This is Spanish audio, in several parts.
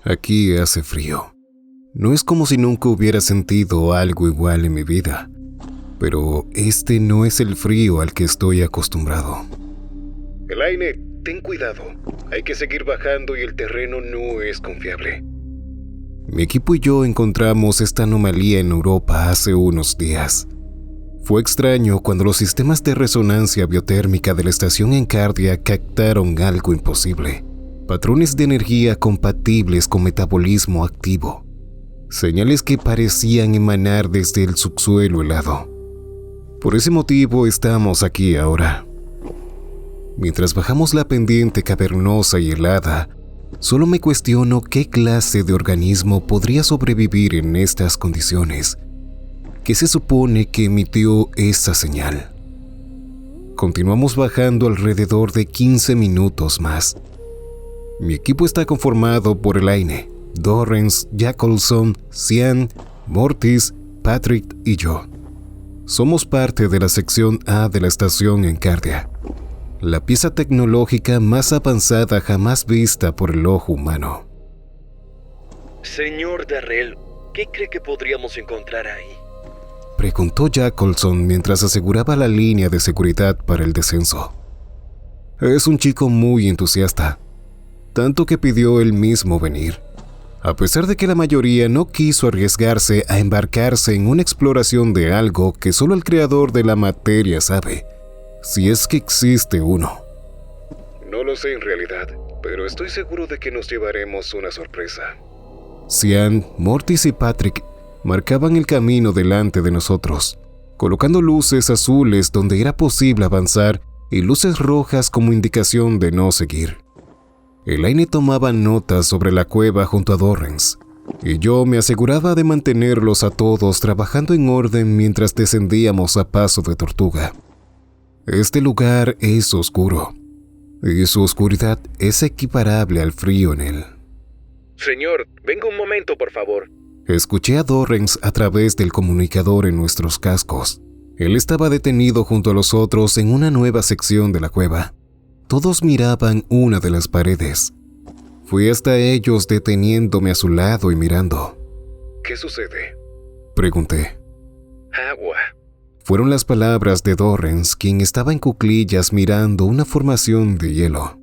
Aquí hace frío. No es como si nunca hubiera sentido algo igual en mi vida, pero este no es el frío al que estoy acostumbrado. Elaine, ten cuidado. Hay que seguir bajando y el terreno no es confiable. Mi equipo y yo encontramos esta anomalía en Europa hace unos días. Fue extraño cuando los sistemas de resonancia biotérmica de la estación Encardia captaron algo imposible. Patrones de energía compatibles con metabolismo activo. Señales que parecían emanar desde el subsuelo helado. Por ese motivo estamos aquí ahora. Mientras bajamos la pendiente cavernosa y helada, solo me cuestiono qué clase de organismo podría sobrevivir en estas condiciones. ¿Qué se supone que emitió esa señal? Continuamos bajando alrededor de 15 minutos más. Mi equipo está conformado por Elaine, Dorrance, Jacobson, Cian, Mortis, Patrick y yo. Somos parte de la sección A de la estación Encardia, la pieza tecnológica más avanzada jamás vista por el ojo humano. Señor Darrell, ¿qué cree que podríamos encontrar ahí? Preguntó Jacobson mientras aseguraba la línea de seguridad para el descenso. Es un chico muy entusiasta, tanto que pidió él mismo venir, a pesar de que la mayoría no quiso arriesgarse a embarcarse en una exploración de algo que solo el creador de la materia sabe, si es que existe uno. No lo sé en realidad, pero estoy seguro de que nos llevaremos una sorpresa. Cian, Mortis y Patrick marcaban el camino delante de nosotros, colocando luces azules donde era posible avanzar y luces rojas como indicación de no seguir. Elaine tomaba notas sobre la cueva junto a Dorrance, y yo me aseguraba de mantenerlos a todos trabajando en orden mientras descendíamos a paso de tortuga. Este lugar es oscuro, y su oscuridad es equiparable al frío en él. Señor, venga un momento, por favor. Escuché a Dorrance a través del comunicador en nuestros cascos. Él estaba detenido junto a los otros en una nueva sección de la cueva. Todos miraban una de las paredes. Fui hasta ellos deteniéndome a su lado y mirando. ¿Qué sucede?, pregunté. Agua. Fueron las palabras de Dorrance, quien estaba en cuclillas mirando una formación de hielo.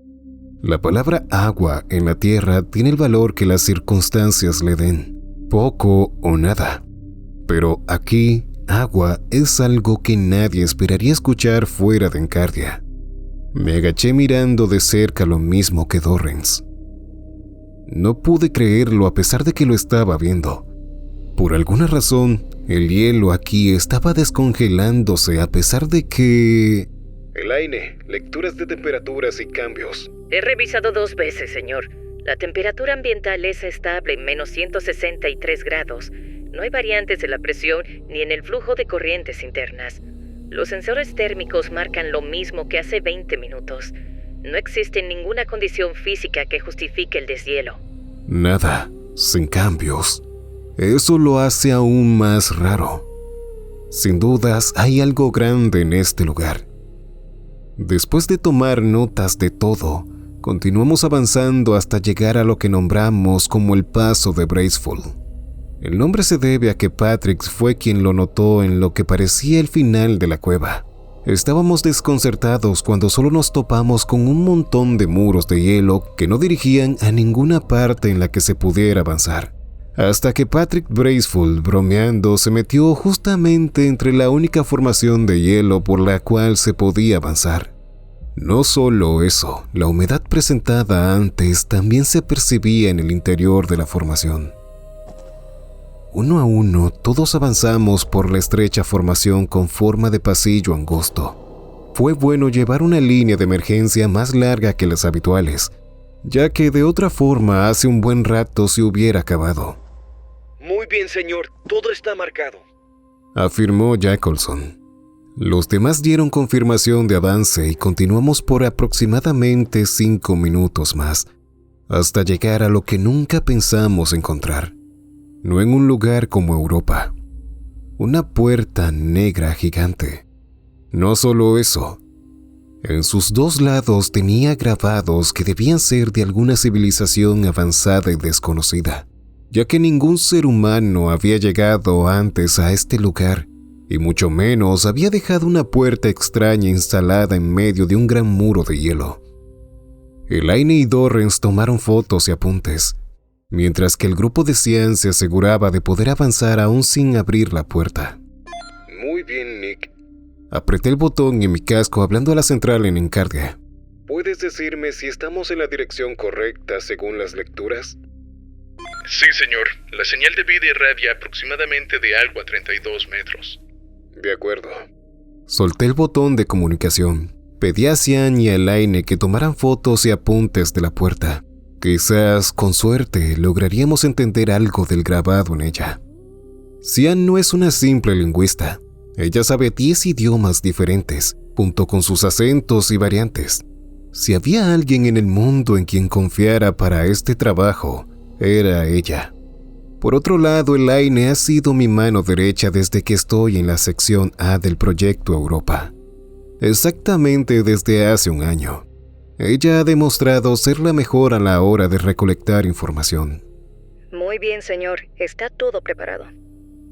La palabra agua en la tierra tiene el valor que las circunstancias le den, poco o nada. Pero aquí, agua es algo que nadie esperaría escuchar fuera de Encardia. Me agaché mirando de cerca lo mismo que Dorrance. No pude creerlo a pesar de que lo estaba viendo. Por alguna razón, el hielo aquí estaba descongelándose a pesar de que... Elaine, lecturas de temperaturas y cambios. He revisado 2 veces, señor. La temperatura ambiental es estable en menos 163 grados. No hay variantes en la presión ni en el flujo de corrientes internas. Los sensores térmicos marcan lo mismo que hace 20 minutos. No existe ninguna condición física que justifique el deshielo. Nada, sin cambios. Eso lo hace aún más raro. Sin dudas, hay algo grande en este lugar. Después de tomar notas de todo, continuamos avanzando hasta llegar a lo que nombramos como el Paso de Braceful. El nombre se debe a que Patrick fue quien lo notó en lo que parecía el final de la cueva. Estábamos desconcertados cuando solo nos topamos con un montón de muros de hielo que no dirigían a ninguna parte en la que se pudiera avanzar. Hasta que Patrick Braceful, bromeando, se metió justamente entre la única formación de hielo por la cual se podía avanzar. No solo eso, la humedad presentada antes también se percibía en el interior de la formación. Uno a uno, todos avanzamos por la estrecha formación con forma de pasillo angosto. Fue bueno llevar una línea de emergencia más larga que las habituales, ya que de otra forma hace un buen rato se hubiera acabado. Muy bien, señor. Todo está marcado, afirmó Jacobson. Los demás dieron confirmación de avance y continuamos por aproximadamente 5 minutos más, hasta llegar a lo que nunca pensamos encontrar. No en un lugar como Europa. Una puerta negra gigante. No solo eso, En sus dos lados tenía grabados que debían ser de alguna civilización avanzada y desconocida, ya que ningún ser humano había llegado antes a este lugar, y mucho menos había dejado una puerta extraña instalada en medio de un gran muro de hielo. Elaine y Dorrance tomaron fotos y apuntes, mientras que el grupo de Cian se aseguraba de poder avanzar aún sin abrir la puerta. Muy bien, Nick. Apreté el botón en mi casco hablando a la central en Encardia. ¿Puedes decirme si estamos en la dirección correcta según las lecturas? Sí, señor. La señal de vida irradia aproximadamente de algo a 32 metros. De acuerdo. Solté el botón de comunicación. Pedí a Cian y a Elaine que tomaran fotos y apuntes de la puerta. Quizás, con suerte, lograríamos entender algo del grabado en ella. Cian no es una simple lingüista. Ella sabe 10 idiomas diferentes, junto con sus acentos y variantes. Si había alguien en el mundo en quien confiara para este trabajo, era ella. Por otro lado, Elaine ha sido mi mano derecha desde que estoy en la sección A del proyecto Europa. Exactamente desde hace un año. Ella ha demostrado ser la mejor a la hora de recolectar información. Muy bien, señor. Está todo preparado.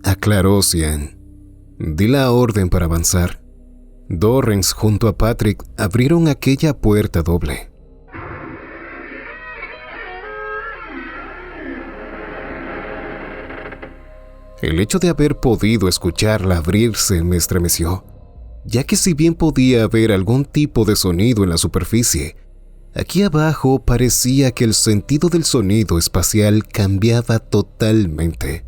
Aclaró Cian. Di la orden para avanzar. Dorrance junto a Patrick abrieron aquella puerta doble. El hecho de haber podido escucharla abrirse me estremeció, ya que si bien podía haber algún tipo de sonido en la superficie, aquí abajo parecía que el sentido del sonido espacial cambiaba totalmente.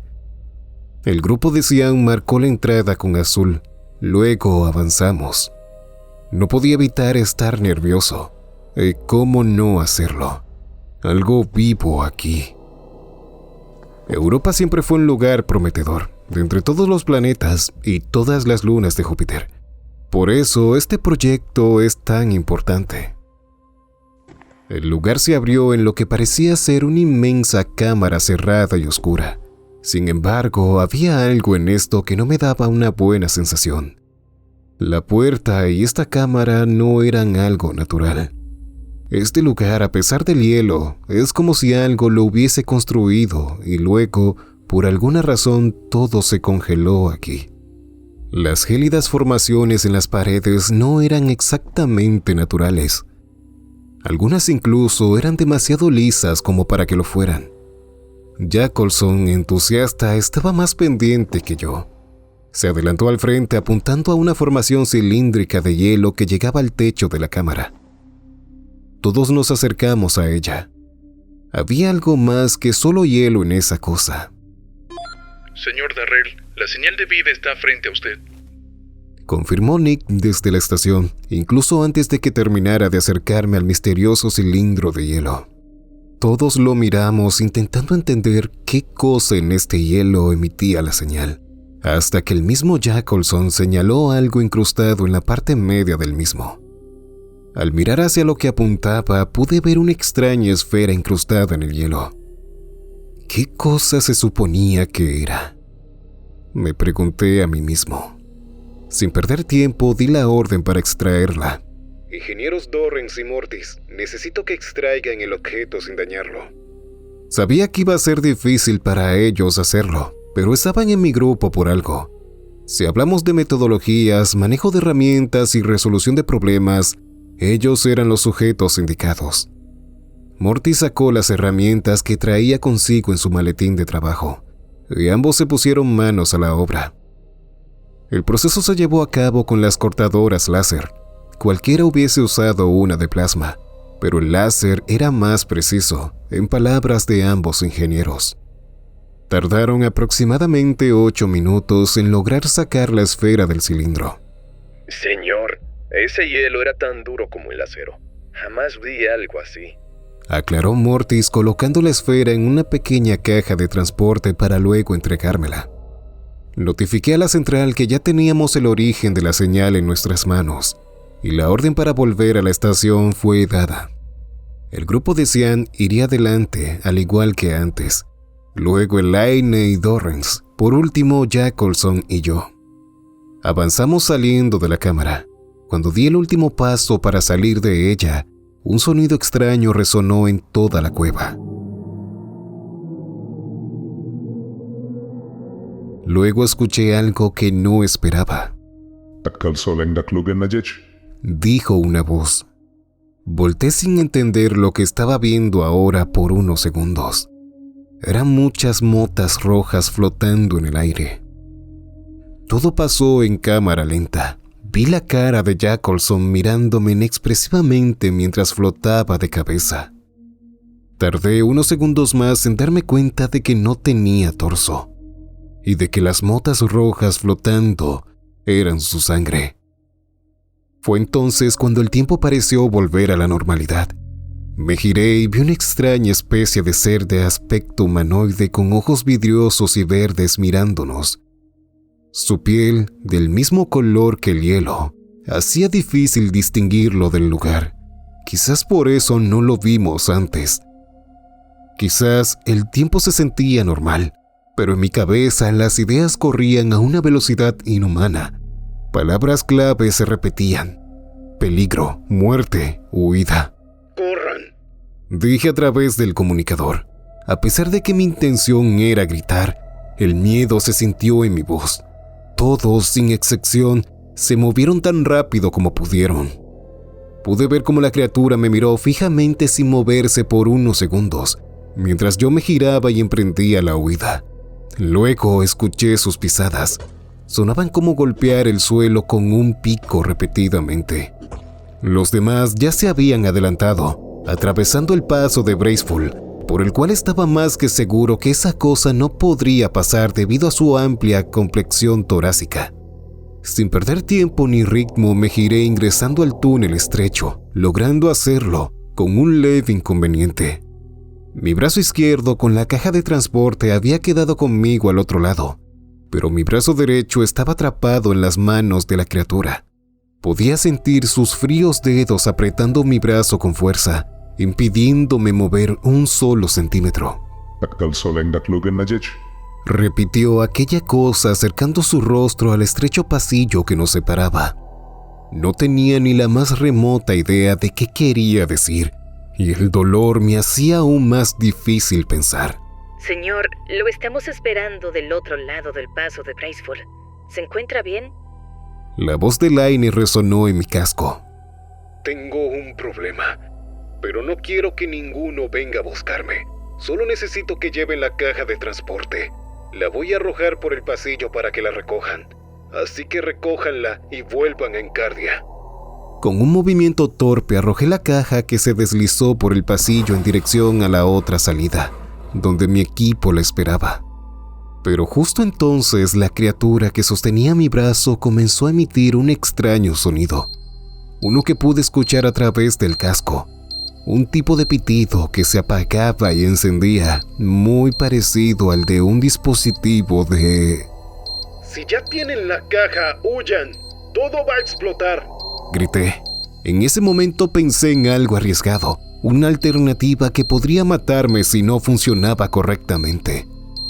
El grupo de Cian marcó la entrada con azul, luego avanzamos. No podía evitar estar nervioso. ¿Cómo no hacerlo? Algo vivo aquí. Europa siempre fue un lugar prometedor, de entre todos los planetas y todas las lunas de Júpiter. Por eso este proyecto es tan importante. El lugar se abrió en lo que parecía ser una inmensa cámara cerrada y oscura. Sin embargo, había algo en esto que no me daba una buena sensación. La puerta y esta cámara no eran algo natural. Este lugar, a pesar del hielo, es como si algo lo hubiese construido y luego, por alguna razón, todo se congeló aquí. Las gélidas formaciones en las paredes no eran exactamente naturales. Algunas incluso eran demasiado lisas como para que lo fueran. Jacobson, entusiasta, estaba más pendiente que yo. Se adelantó al frente apuntando a una formación cilíndrica de hielo que llegaba al techo de la cámara. Todos nos acercamos a ella. Había algo más que solo hielo en esa cosa. Señor Darrell, la señal de vida está frente a usted. Confirmó Nick desde la estación, incluso antes de que terminara de acercarme al misterioso cilindro de hielo. Todos lo miramos intentando entender qué cosa en este hielo emitía la señal, hasta que el mismo Jacobson señaló algo incrustado en la parte media del mismo. Al mirar hacia lo que apuntaba, pude ver una extraña esfera incrustada en el hielo. ¿Qué cosa se suponía que era? Me pregunté a mí mismo. Sin perder tiempo, di la orden para extraerla. Ingenieros Dorrance y Mortis, necesito que extraigan el objeto sin dañarlo. Sabía que iba a ser difícil para ellos hacerlo, pero estaban en mi grupo por algo. Si hablamos de metodologías, manejo de herramientas y resolución de problemas, ellos eran los sujetos indicados. Mortis sacó las herramientas que traía consigo en su maletín de trabajo, y ambos se pusieron manos a la obra. El proceso se llevó a cabo con las cortadoras láser. Cualquiera hubiese usado una de plasma, pero el láser era más preciso, en palabras de ambos ingenieros. Tardaron aproximadamente 8 minutos en lograr sacar la esfera del cilindro. Señor, ese hielo era tan duro como el acero. Jamás vi algo así. Aclaró Mortis colocando la esfera en una pequeña caja de transporte para luego entregármela. Notifiqué a la central que ya teníamos el origen de la señal en nuestras manos, y la orden para volver a la estación fue dada. El grupo de Cian iría adelante, al igual que antes. Luego Elaine y Dorrance, por último Jacobson y yo. Avanzamos saliendo de la cámara. Cuando di el último paso para salir de ella, un sonido extraño resonó en toda la cueva. Luego escuché algo que no esperaba. Dijo una voz. Volté sin entender lo que estaba viendo ahora por unos segundos. Eran muchas motas rojas flotando en el aire. Todo pasó en cámara lenta. Vi la cara de Jacobson mirándome inexpresivamente mientras flotaba de cabeza. Tardé unos segundos más en darme cuenta de que no tenía torso y de que las motas rojas flotando eran su sangre. Fue entonces cuando el tiempo pareció volver a la normalidad. Me giré y vi una extraña especie de ser de aspecto humanoide con ojos vidriosos y verdes mirándonos. Su piel, del mismo color que el hielo, hacía difícil distinguirlo del lugar. Quizás por eso no lo vimos antes. Quizás el tiempo se sentía normal, pero en mi cabeza las ideas corrían a una velocidad inhumana. Palabras clave se repetían: peligro, muerte, huida. ¡Corran!, dije a través del comunicador. A pesar de que mi intención era gritar, el miedo se sintió en mi voz. Todos, sin excepción, se movieron tan rápido como pudieron. Pude ver cómo la criatura me miró fijamente sin moverse por unos segundos, mientras yo me giraba y emprendía la huida. Luego escuché sus pisadas. Sonaban como golpear el suelo con un pico repetidamente. Los demás ya se habían adelantado, atravesando el paso de Braceful, por el cual estaba más que seguro que esa cosa no podría pasar debido a su amplia complexión torácica. Sin perder tiempo ni ritmo, me giré ingresando al túnel estrecho, logrando hacerlo con un leve inconveniente. Mi brazo izquierdo con la caja de transporte había quedado conmigo al otro lado, pero mi brazo derecho estaba atrapado en las manos de la criatura. Podía sentir sus fríos dedos apretando mi brazo con fuerza, impidiéndome mover un solo centímetro. Repitió aquella cosa acercando su rostro al estrecho pasillo que nos separaba. No tenía ni la más remota idea de qué quería decir, y el dolor me hacía aún más difícil pensar. Señor, lo estamos esperando del otro lado del paso de Braceful. ¿Se encuentra bien? La voz de Lainey resonó en mi casco. Tengo un problema, pero no quiero que ninguno venga a buscarme. Solo necesito que lleven la caja de transporte. La voy a arrojar por el pasillo para que la recojan. Así que recójanla y vuelvan a Encardia. Con un movimiento torpe arrojé la caja que se deslizó por el pasillo en dirección a la otra salida, donde mi equipo la esperaba. Pero justo entonces la criatura que sostenía mi brazo comenzó a emitir un extraño sonido, uno que pude escuchar a través del casco, un tipo de pitido que se apagaba y encendía, muy parecido al de un dispositivo de... Si ya tienen la caja, huyan. Todo va a explotar. Grité. En ese momento pensé en algo arriesgado, una alternativa que podría matarme si no funcionaba correctamente.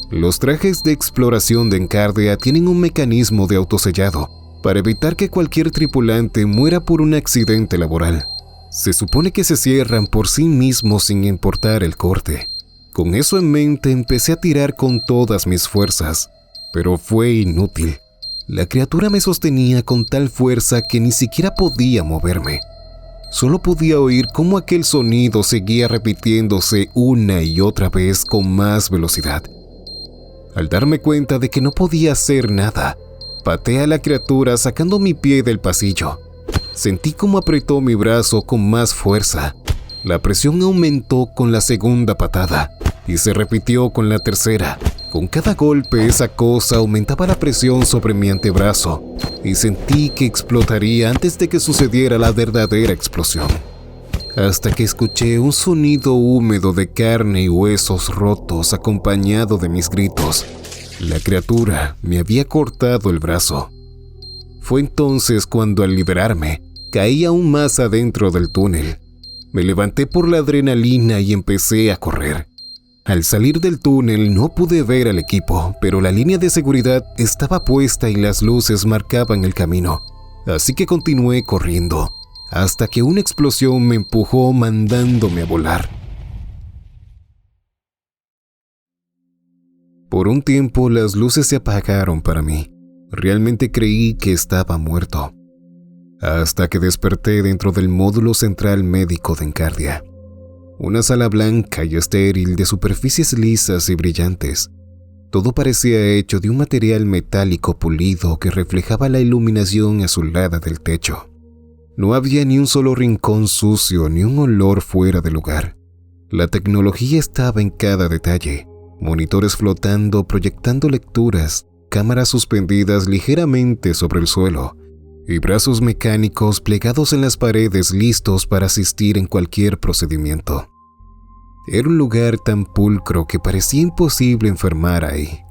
Los trajes de exploración de Encardia tienen un mecanismo de autosellado para evitar que cualquier tripulante muera por un accidente laboral. Se supone que se cierran por sí mismos sin importar el corte. Con eso en mente empecé a tirar con todas mis fuerzas, pero fue inútil. La criatura me sostenía con tal fuerza que ni siquiera podía moverme. Solo podía oír cómo aquel sonido seguía repitiéndose una y otra vez con más velocidad. Al darme cuenta de que no podía hacer nada, pateé a la criatura sacando mi pie del pasillo. Sentí cómo apretó mi brazo con más fuerza. La presión aumentó con la segunda patada y se repitió con la tercera. Con cada golpe esa cosa aumentaba la presión sobre mi antebrazo y sentí que explotaría antes de que sucediera la verdadera explosión. Hasta que escuché un sonido húmedo de carne y huesos rotos acompañado de mis gritos. La criatura me había cortado el brazo. Fue entonces cuando al liberarme, caí aún más adentro del túnel. Me levanté por la adrenalina y empecé a correr. Al salir del túnel no pude ver al equipo, pero la línea de seguridad estaba puesta y las luces marcaban el camino. así que continué corriendo, hasta que una explosión me empujó mandándome a volar. Por un tiempo las luces se apagaron para mí. Realmente creí que estaba muerto. Hasta que desperté dentro del módulo central médico de Encardia. Una sala blanca y estéril de superficies lisas y brillantes. Todo parecía hecho de un material metálico pulido que reflejaba la iluminación azulada del techo. No había ni un solo rincón sucio ni un olor fuera de lugar. La tecnología estaba en cada detalle. Monitores flotando, proyectando lecturas, cámaras suspendidas ligeramente sobre el suelo y brazos mecánicos plegados en las paredes listos para asistir en cualquier procedimiento. Era un lugar tan pulcro que parecía imposible enfermar ahí.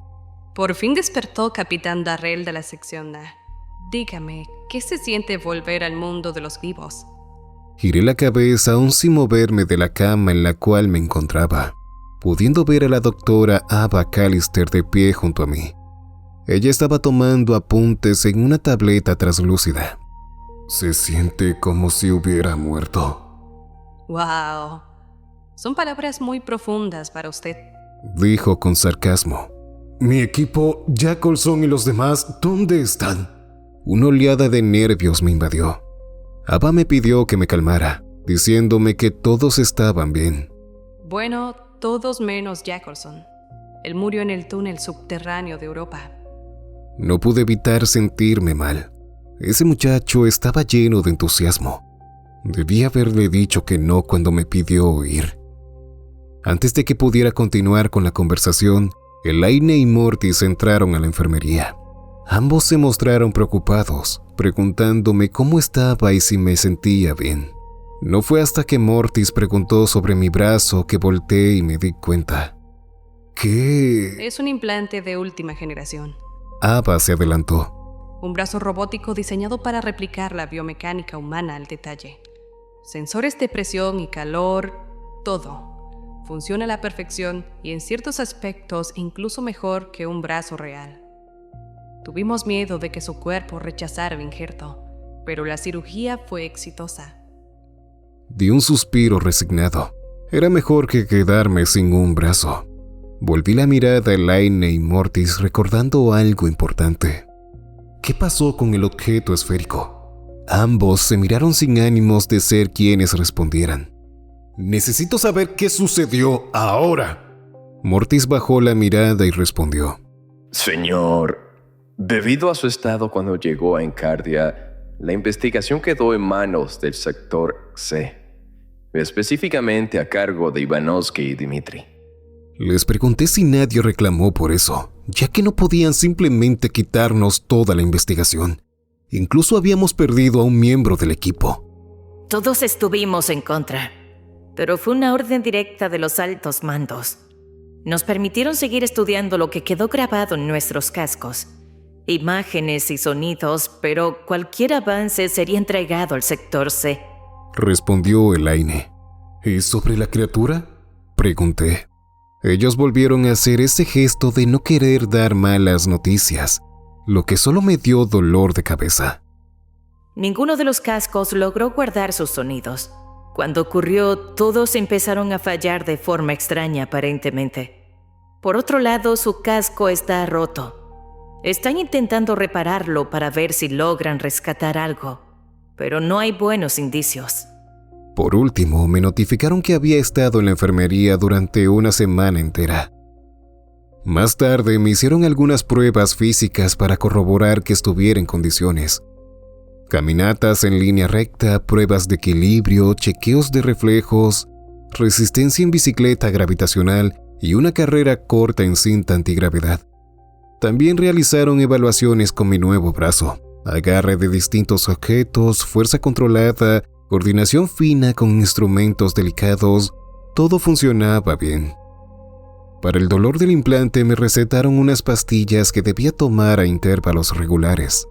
Por fin despertó Capitán Darrell de la sección A. Dígame, ¿qué se siente volver al mundo de los vivos? Giré la cabeza aún sin moverme de la cama en la cual me encontraba, pudiendo ver a la doctora Ava Callister de pie junto a mí. Ella estaba tomando apuntes en una tableta translúcida. Se siente como si hubiera muerto. ¡Wow! Son palabras muy profundas para usted, dijo con sarcasmo. Mi equipo, Jack Olson y los demás, ¿dónde están? Una oleada de nervios me invadió. Ava me pidió que me calmara, diciéndome que todos estaban bien. Bueno, todos menos Jack Olson. Él murió en el túnel subterráneo de Europa. No pude evitar sentirme mal. Ese muchacho estaba lleno de entusiasmo. Debí haberle dicho que no cuando me pidió ir. Antes de que pudiera continuar con la conversación, Elaine y Mortis entraron a la enfermería. Ambos se mostraron preocupados, preguntándome cómo estaba y si me sentía bien. No fue hasta que Mortis preguntó sobre mi brazo que volteé y me di cuenta. ¿Qué? Es un implante de última generación. Ava se adelantó. Un brazo robótico diseñado para replicar la biomecánica humana al detalle. Sensores de presión y calor, todo. Funciona a la perfección y en ciertos aspectos incluso mejor que un brazo real. Tuvimos miedo de que su cuerpo rechazara el injerto, pero la cirugía fue exitosa. Di un suspiro resignado. Era mejor que quedarme sin un brazo. Volví la mirada a Elaine y Mortis recordando algo importante. ¿Qué pasó con el objeto esférico? Ambos se miraron sin ánimos de ser quienes respondieran. Necesito saber qué sucedió ahora. Mortis bajó la mirada y respondió. Señor, debido a su estado cuando llegó a Encardia, la investigación quedó en manos del sector C, específicamente a cargo de Ivanovsky y Dimitri. Les pregunté si nadie reclamó por eso, ya que no podían simplemente quitarnos toda la investigación. Incluso habíamos perdido a un miembro del equipo. Todos estuvimos en contra, pero fue una orden directa de los altos mandos. Nos permitieron seguir estudiando lo que quedó grabado en nuestros cascos. Imágenes y sonidos, pero cualquier avance sería entregado al sector C. Respondió Elaine. ¿Y sobre la criatura? Pregunté. Ellos volvieron a hacer ese gesto de no querer dar malas noticias, lo que solo me dio dolor de cabeza. Ninguno de los cascos logró guardar sus sonidos. Cuando ocurrió, todos empezaron a fallar de forma extraña aparentemente. Por otro lado, su casco está roto. Están intentando repararlo para ver si logran rescatar algo, pero no hay buenos indicios. Por último, me notificaron que había estado en la enfermería durante una semana entera. Más tarde me hicieron algunas pruebas físicas para corroborar que estuviera en condiciones. Caminatas en línea recta, pruebas de equilibrio, chequeos de reflejos, resistencia en bicicleta gravitacional y una carrera corta en cinta antigravedad. También realizaron evaluaciones con mi nuevo brazo, agarre de distintos objetos, fuerza controlada, coordinación fina con instrumentos delicados. Todo funcionaba bien. Para el dolor del implante me recetaron unas pastillas que debía tomar a intervalos regulares.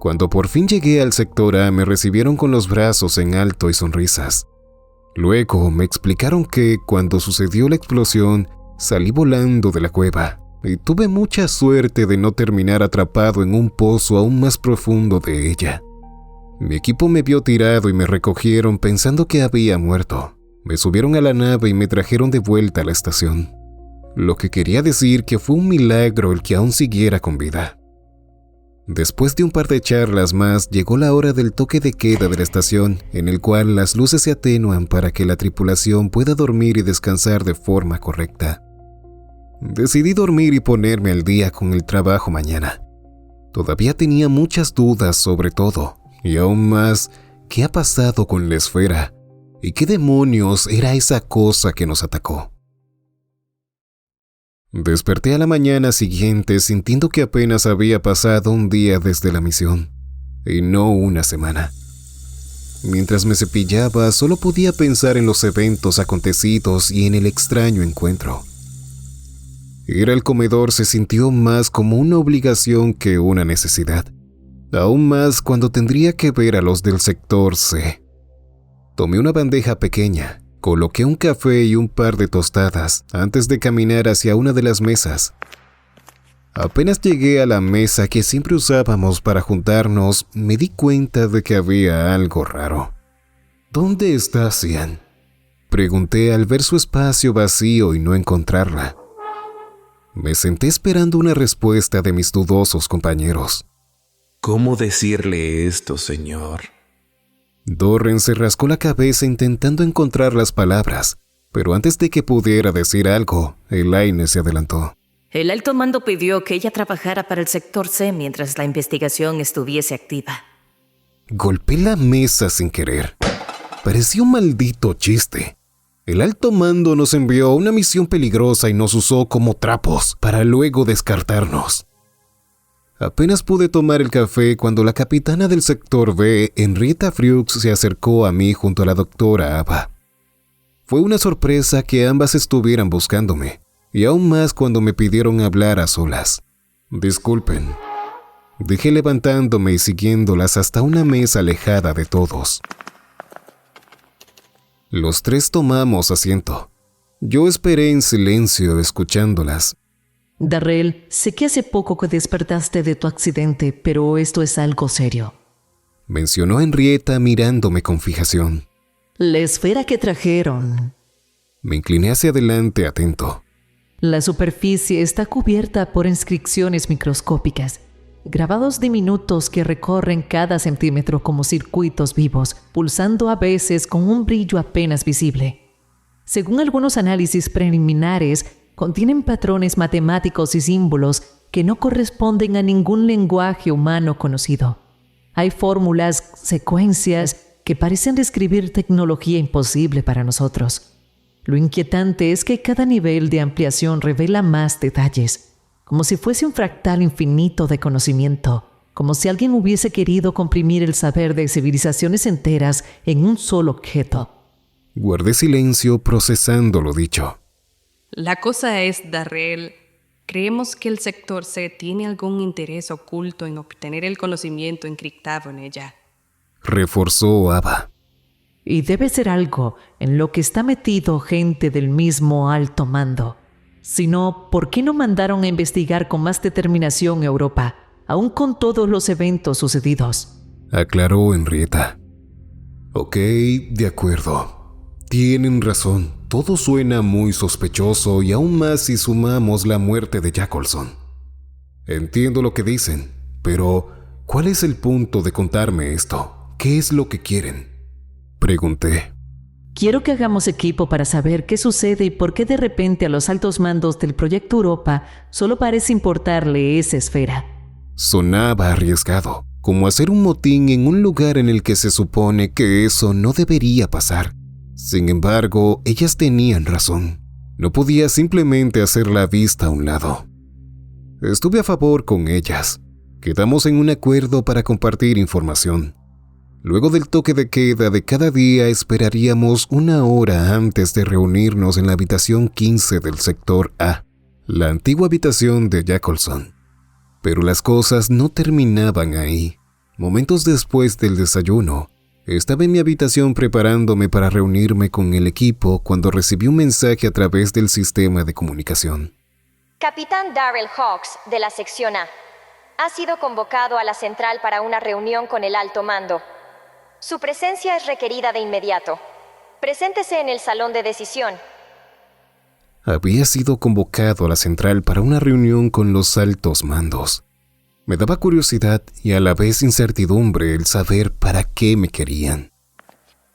Cuando por fin llegué al sector A, me recibieron con los brazos en alto y sonrisas. Luego me explicaron que, cuando sucedió la explosión, salí volando de la cueva y tuve mucha suerte de no terminar atrapado en un pozo aún más profundo de ella. Mi equipo me vio tirado y me recogieron pensando que había muerto. Me subieron a la nave y me trajeron de vuelta a la estación. Lo que quería decir que fue un milagro el que aún siguiera con vida. Después de un par de charlas más, llegó la hora del toque de queda de la estación, en el cual las luces se atenúan para que la tripulación pueda dormir y descansar de forma correcta. Decidí dormir y ponerme al día con el trabajo mañana. Todavía tenía muchas dudas sobre todo, y aún más, ¿qué ha pasado con la esfera? ¿Y qué demonios era esa cosa que nos atacó? Desperté a la mañana siguiente sintiendo que apenas había pasado un día desde la misión, y no una semana. Mientras me cepillaba, solo podía pensar en los eventos acontecidos y en el extraño encuentro. Ir al comedor se sintió más como una obligación que una necesidad, aún más cuando tendría que ver a los del sector C. Tomé una bandeja pequeña, coloqué un café y un par de tostadas antes de caminar hacia una de las mesas. Apenas llegué a la mesa que siempre usábamos para juntarnos, me di cuenta de que había algo raro. ¿Dónde está Cian?, pregunté al ver su espacio vacío y no encontrarla. Me senté esperando una respuesta de mis dudosos compañeros. ¿Cómo decirle esto, señor? Dorren se rascó la cabeza intentando encontrar las palabras, pero antes de que pudiera decir algo, Elaine se adelantó. El alto mando pidió que ella trabajara para el sector C mientras la investigación estuviese activa. Golpeé la mesa sin querer. Parecía un maldito chiste. El alto mando nos envió a una misión peligrosa y nos usó como trapos para luego descartarnos. Apenas pude tomar el café cuando la capitana del sector B, Henrietta Friux, se acercó a mí junto a la doctora Ava. Fue una sorpresa que ambas estuvieran buscándome, y aún más cuando me pidieron hablar a solas. Disculpen, dije levantándome y siguiéndolas hasta una mesa alejada de todos. Los tres tomamos asiento. Yo esperé en silencio escuchándolas. Darrell, sé que hace poco que despertaste de tu accidente, pero esto es algo serio. Mencionó Henrietta mirándome con fijación. La esfera que trajeron. Me incliné hacia adelante atento. La superficie está cubierta por inscripciones microscópicas, grabados diminutos que recorren cada centímetro como circuitos vivos, pulsando a veces con un brillo apenas visible. Según algunos análisis preliminares, contienen patrones matemáticos y símbolos que no corresponden a ningún lenguaje humano conocido. Hay fórmulas, secuencias que parecen describir tecnología imposible para nosotros. Lo inquietante es que cada nivel de ampliación revela más detalles, como si fuese un fractal infinito de conocimiento, como si alguien hubiese querido comprimir el saber de civilizaciones enteras en un solo objeto. Guardé silencio procesando lo dicho. La cosa es, Darrell, creemos que el sector C tiene algún interés oculto en obtener el conocimiento encriptado en ella. Reforzó Ava. Y debe ser algo en lo que está metido gente del mismo alto mando. Si no, ¿por qué no mandaron a investigar con más determinación a Europa, aún con todos los eventos sucedidos? Aclaró Henrietta. Ok, de acuerdo. Tienen razón, todo suena muy sospechoso y aún más si sumamos la muerte de Jacobson. Entiendo lo que dicen, pero ¿cuál es el punto de contarme esto? ¿Qué es lo que quieren?, pregunté. Quiero que hagamos equipo para saber qué sucede y por qué de repente a los altos mandos del Proyecto Europa solo parece importarle esa esfera. Sonaba arriesgado, como hacer un motín en un lugar en el que se supone que eso no debería pasar. Sin embargo, ellas tenían razón. No podía simplemente hacer la vista a un lado. Estuve a favor con ellas. Quedamos en un acuerdo para compartir información. Luego del toque de queda de cada día esperaríamos una hora antes de reunirnos en la habitación 15 del sector A, la antigua habitación de Jacobson. Pero las cosas no terminaban ahí. Momentos después del desayuno, estaba en mi habitación preparándome para reunirme con el equipo cuando recibí un mensaje a través del sistema de comunicación. Capitán Darrell Hawks, de la sección A. Ha sido convocado a la central para una reunión con el alto mando. Su presencia es requerida de inmediato. Preséntese en el salón de decisión. Había sido convocado a la central para una reunión con los altos mandos. Me daba curiosidad y a la vez incertidumbre el saber para qué me querían.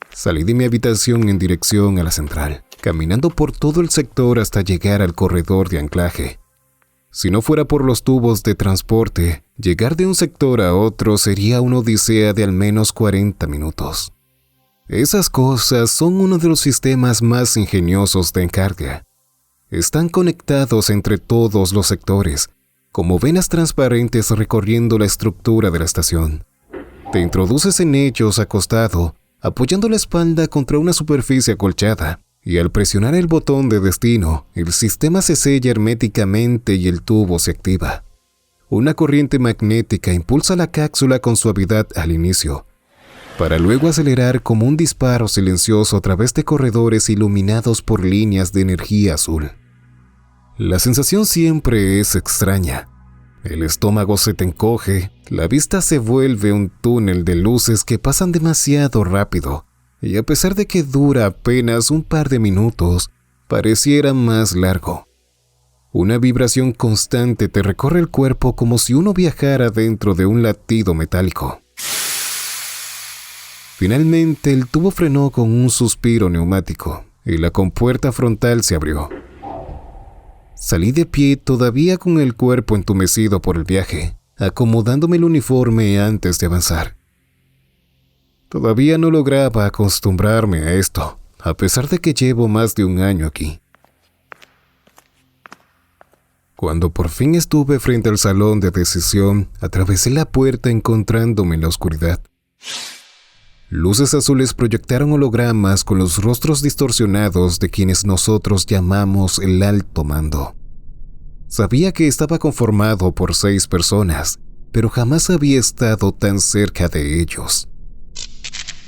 Salí de mi habitación en dirección a la central, caminando por todo el sector hasta llegar al corredor de anclaje. Si no fuera por los tubos de transporte, llegar de un sector a otro sería una odisea de al menos 40 minutos. Esas cosas son uno de los sistemas más ingeniosos de Encardia. Están conectados entre todos los sectores, como venas transparentes recorriendo la estructura de la estación. Te introduces en ellos acostado, apoyando la espalda contra una superficie acolchada, y al presionar el botón de destino, el sistema se sella herméticamente y el tubo se activa. Una corriente magnética impulsa la cápsula con suavidad al inicio, para luego acelerar como un disparo silencioso a través de corredores iluminados por líneas de energía azul. La sensación siempre es extraña. El estómago se te encoge, la vista se vuelve un túnel de luces que pasan demasiado rápido, y a pesar de que dura apenas un par de minutos, pareciera más largo. Una vibración constante te recorre el cuerpo como si uno viajara dentro de un latido metálico. Finalmente, el tubo frenó con un suspiro neumático y la compuerta frontal se abrió. Salí de pie todavía con el cuerpo entumecido por el viaje, acomodándome el uniforme antes de avanzar. Todavía no lograba acostumbrarme a esto, a pesar de que llevo más de un año aquí. Cuando por fin estuve frente al salón de decisión, atravesé la puerta encontrándome en la oscuridad. Luces azules proyectaron hologramas con los rostros distorsionados de quienes nosotros llamamos el alto mando. Sabía que estaba conformado por 6 personas, pero jamás había estado tan cerca de ellos.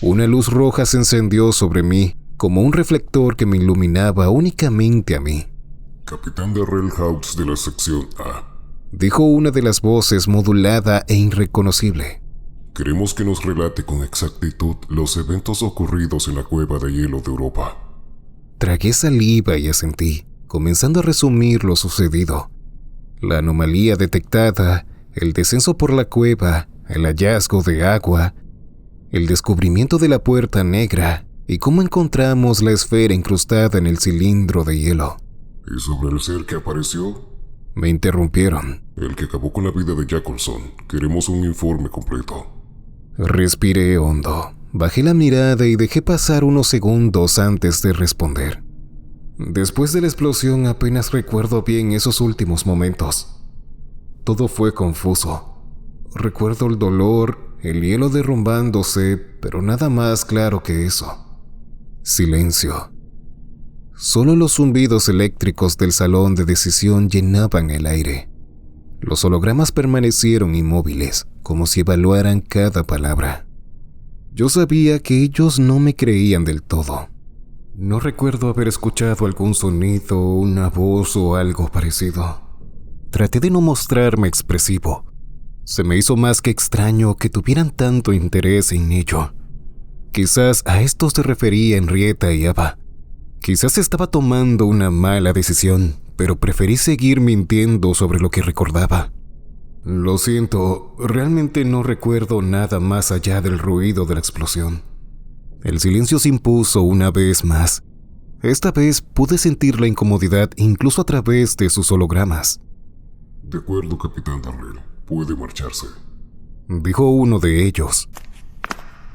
Una luz roja se encendió sobre mí, como un reflector que me iluminaba únicamente a mí. Capitán Darrell Hawks de la sección A, dijo una de las voces modulada e irreconocible. Queremos que nos relate con exactitud los eventos ocurridos en la cueva de hielo de Europa. Tragué saliva y asentí, comenzando a resumir lo sucedido. La anomalía detectada, el descenso por la cueva, el hallazgo de agua, el descubrimiento de la puerta negra y cómo encontramos la esfera incrustada en el cilindro de hielo. ¿Y sobre el ser que apareció? Me interrumpieron. El que acabó con la vida de Jacobson. Queremos un informe completo. Respiré hondo, bajé la mirada y dejé pasar unos segundos antes de responder. Después de la explosión apenas recuerdo bien esos últimos momentos. Todo fue confuso. Recuerdo el dolor, el hielo derrumbándose, pero nada más claro que eso. Silencio. Solo los zumbidos eléctricos del salón de decisión llenaban el aire. Los hologramas permanecieron inmóviles, como si evaluaran cada palabra. Yo sabía que ellos no me creían del todo. No recuerdo haber escuchado algún sonido, una voz o algo parecido. Traté de no mostrarme expresivo. Se me hizo más que extraño que tuvieran tanto interés en ello. Quizás a esto se refería Henrietta y Ava. Quizás estaba tomando una mala decisión, pero preferí seguir mintiendo sobre lo que recordaba. Lo siento, realmente no recuerdo nada más allá del ruido de la explosión. El silencio se impuso una vez más. Esta vez pude sentir la incomodidad incluso a través de sus hologramas. De acuerdo, Capitán Darrell. Puede marcharse, dijo uno de ellos.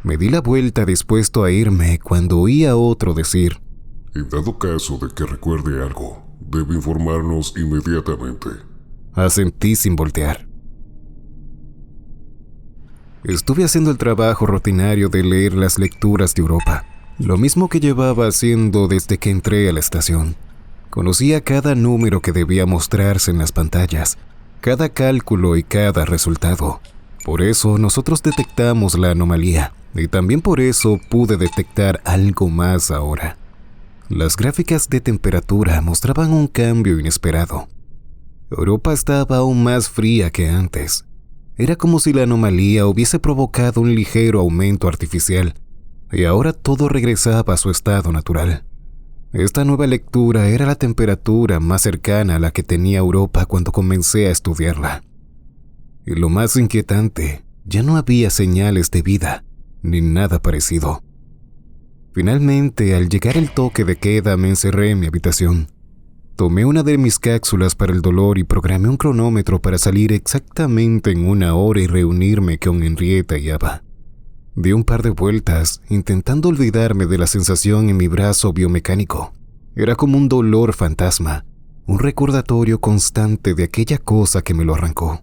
Me di la vuelta dispuesto a irme cuando oí a otro decir: en dado caso de que recuerde algo, debe informarnos inmediatamente. Asentí sin voltear. Estuve haciendo el trabajo rutinario de leer las lecturas de Europa, lo mismo que llevaba haciendo desde que entré a la estación. Conocía cada número que debía mostrarse en las pantallas, cada cálculo y cada resultado. Por eso nosotros detectamos la anomalía, y también por eso pude detectar algo más ahora. Las gráficas de temperatura mostraban un cambio inesperado. Europa estaba aún más fría que antes. Era como si la anomalía hubiese provocado un ligero aumento artificial, y ahora todo regresaba a su estado natural. Esta nueva lectura era la temperatura más cercana a la que tenía Europa cuando comencé a estudiarla. Y lo más inquietante, ya no había señales de vida, ni nada parecido. Finalmente, al llegar el toque de queda, me encerré en mi habitación. Tomé una de mis cápsulas para el dolor y programé un cronómetro para salir exactamente en 1 hora y reunirme con Henrietta y Ava. Di un par de vueltas, intentando olvidarme de la sensación en mi brazo biomecánico. Era como un dolor fantasma, un recordatorio constante de aquella cosa que me lo arrancó.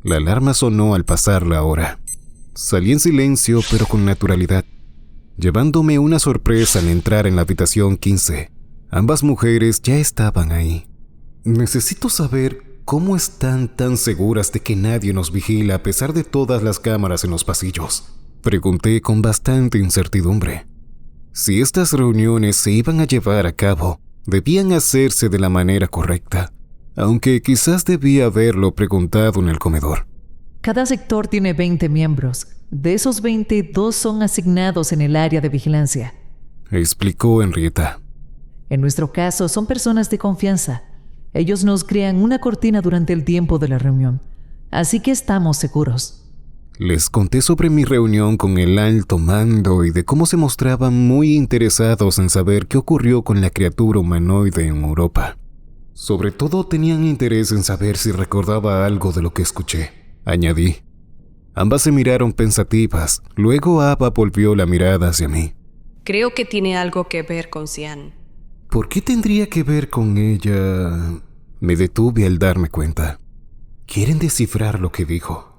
La alarma sonó al pasar la hora. Salí en silencio, pero con naturalidad, llevándome una sorpresa al entrar en la habitación 15. Ambas mujeres ya estaban ahí. Necesito saber cómo están tan seguras de que nadie nos vigila a pesar de todas las cámaras en los pasillos. Pregunté con bastante incertidumbre. Si estas reuniones se iban a llevar a cabo, debían hacerse de la manera correcta, aunque quizás debía haberlo preguntado en el comedor. Cada sector tiene 20 miembros. De esos 20, 2 son asignados en el área de vigilancia, explicó Henrietta. En nuestro caso, son personas de confianza. Ellos nos crean una cortina durante el tiempo de la reunión, así que estamos seguros. Les conté sobre mi reunión con el alto mando y de cómo se mostraban muy interesados en saber qué ocurrió con la criatura humanoide en Europa. Sobre todo tenían interés en saber si recordaba algo de lo que escuché, añadí. Ambas se miraron pensativas, luego Ava volvió la mirada hacia mí. Creo que tiene algo que ver con Cian. ¿Por qué tendría que ver con ella? Me detuve al darme cuenta. Quieren descifrar lo que dijo.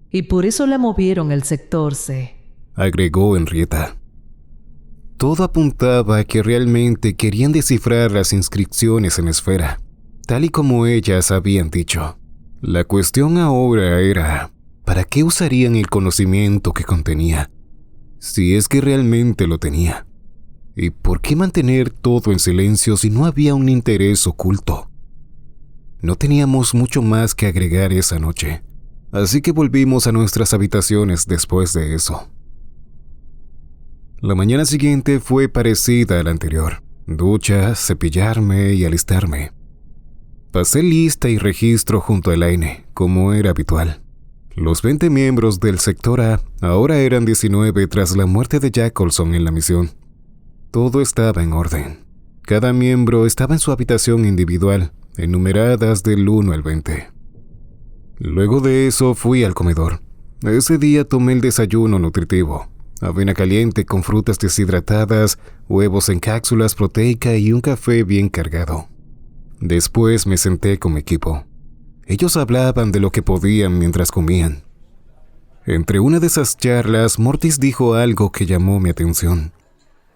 Y por eso la movieron al sector C, agregó Henrietta. Todo apuntaba a que realmente querían descifrar las inscripciones en Esfera, tal y como ellas habían dicho. La cuestión ahora era, ¿para qué usarían el conocimiento que contenía? Si es que realmente lo tenía. ¿Y por qué mantener todo en silencio si no había un interés oculto? No teníamos mucho más que agregar esa noche, así que volvimos a nuestras habitaciones después de eso. La mañana siguiente fue parecida a la anterior. Ducha, cepillarme y alistarme. Pasé lista y registro junto a Elaine, como era habitual. Los 20 miembros del sector A ahora eran 19 tras la muerte de Jacobson en la misión. Todo estaba en orden. Cada miembro estaba en su habitación individual, enumeradas del 1 al 20. Luego de eso fui al comedor. Ese día tomé el desayuno nutritivo. Avena caliente con frutas deshidratadas, huevos en cápsulas proteicas y un café bien cargado. Después me senté con mi equipo. Ellos hablaban de lo que podían mientras comían. Entre una de esas charlas, Mortis dijo algo que llamó mi atención.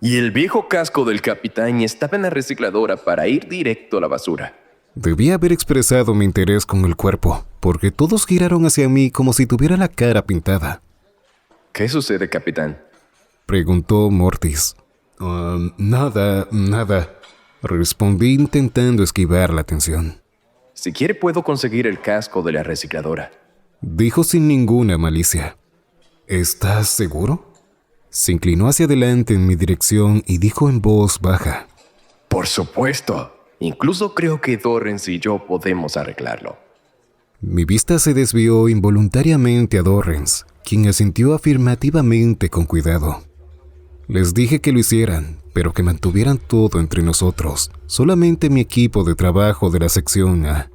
Y el viejo casco del capitán estaba en la recicladora para ir directo a la basura. Debía haber expresado mi interés con el cuerpo, porque todos giraron hacia mí como si tuviera la cara pintada. ¿Qué sucede, capitán?, preguntó Mortis. Nada, respondí intentando esquivar la atención. Si quiere puedo conseguir el casco de la recicladora, dijo sin ninguna malicia. ¿Estás seguro? Se inclinó hacia adelante en mi dirección y dijo en voz baja. Por supuesto. Incluso creo que Dorrance y yo podemos arreglarlo. Mi vista se desvió involuntariamente a Dorrance, quien asintió afirmativamente con cuidado. Les dije que lo hicieran, pero que mantuvieran todo entre nosotros, solamente mi equipo de trabajo de la sección A.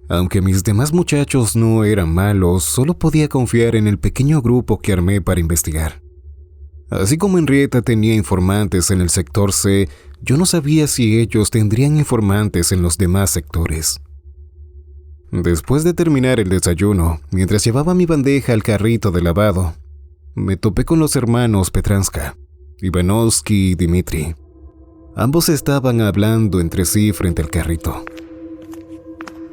Aunque mis demás muchachos no eran malos, solo podía confiar en el pequeño grupo que armé para investigar. Así como Henrietta tenía informantes en el sector C, yo no sabía si ellos tendrían informantes en los demás sectores. Después de terminar el desayuno, mientras llevaba mi bandeja al carrito de lavado, me topé con los hermanos Petranska, Ivanovsky y Dmitri. Ambos estaban hablando entre sí frente al carrito.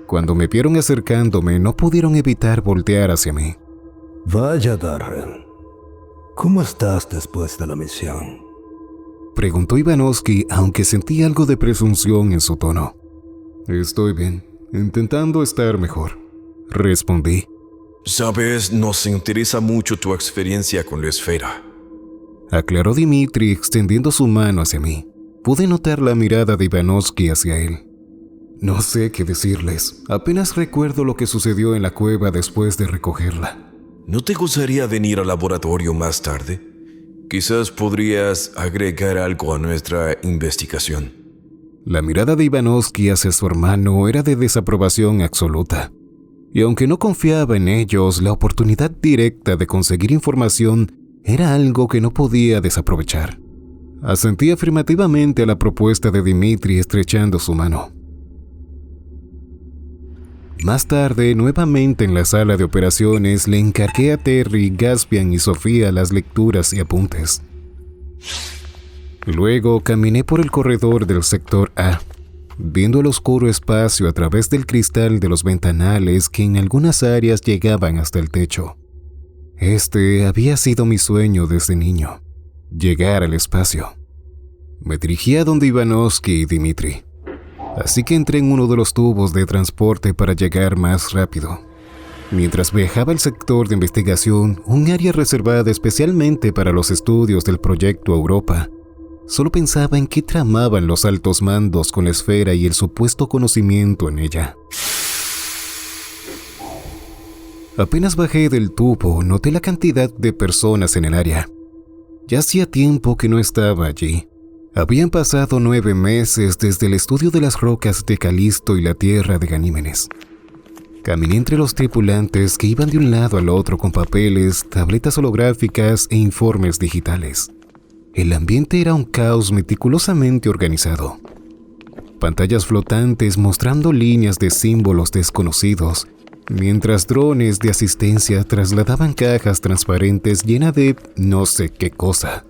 Cuando me vieron acercándome, no pudieron evitar voltear hacia mí. Vaya, Darren. ¿Cómo estás después de la misión?, preguntó Ivanovsky, aunque sentí algo de presunción en su tono. Estoy bien, intentando estar mejor, respondí. Sabes, nos interesa mucho tu experiencia con la esfera, aclaró Dimitri extendiendo su mano hacia mí. Pude notar la mirada de Ivanovsky hacia él. No sé qué decirles. Apenas recuerdo lo que sucedió en la cueva después de recogerla. ¿No te gustaría venir al laboratorio más tarde? Quizás podrías agregar algo a nuestra investigación. La mirada de Ivanovsky hacia su hermano era de desaprobación absoluta. Y aunque no confiaba en ellos, la oportunidad directa de conseguir información era algo que no podía desaprovechar. Asentí afirmativamente a la propuesta de Dimitri estrechando su mano. Más tarde, nuevamente en la sala de operaciones, le encargué a Terry, Gaspian y Sofía las lecturas y apuntes. Luego caminé por el corredor del sector A, viendo el oscuro espacio a través del cristal de los ventanales que en algunas áreas llegaban hasta el techo. Este había sido mi sueño desde niño, llegar al espacio. Me dirigí a donde Ivanovsky y Dimitri, así que entré en uno de los tubos de transporte para llegar más rápido. Mientras viajaba al sector de investigación, un área reservada especialmente para los estudios del proyecto Europa, solo pensaba en qué tramaban los altos mandos con la esfera y el supuesto conocimiento en ella. Apenas bajé del tubo, noté la cantidad de personas en el área. Ya hacía tiempo que no estaba allí. Habían pasado 9 meses desde el estudio de las rocas de Calisto y la tierra de Ganímedes. Caminé entre los tripulantes que iban de un lado al otro con papeles, tabletas holográficas e informes digitales. El ambiente era un caos meticulosamente organizado. Pantallas flotantes mostrando líneas de símbolos desconocidos, mientras drones de asistencia trasladaban cajas transparentes llenas de no sé qué cosa.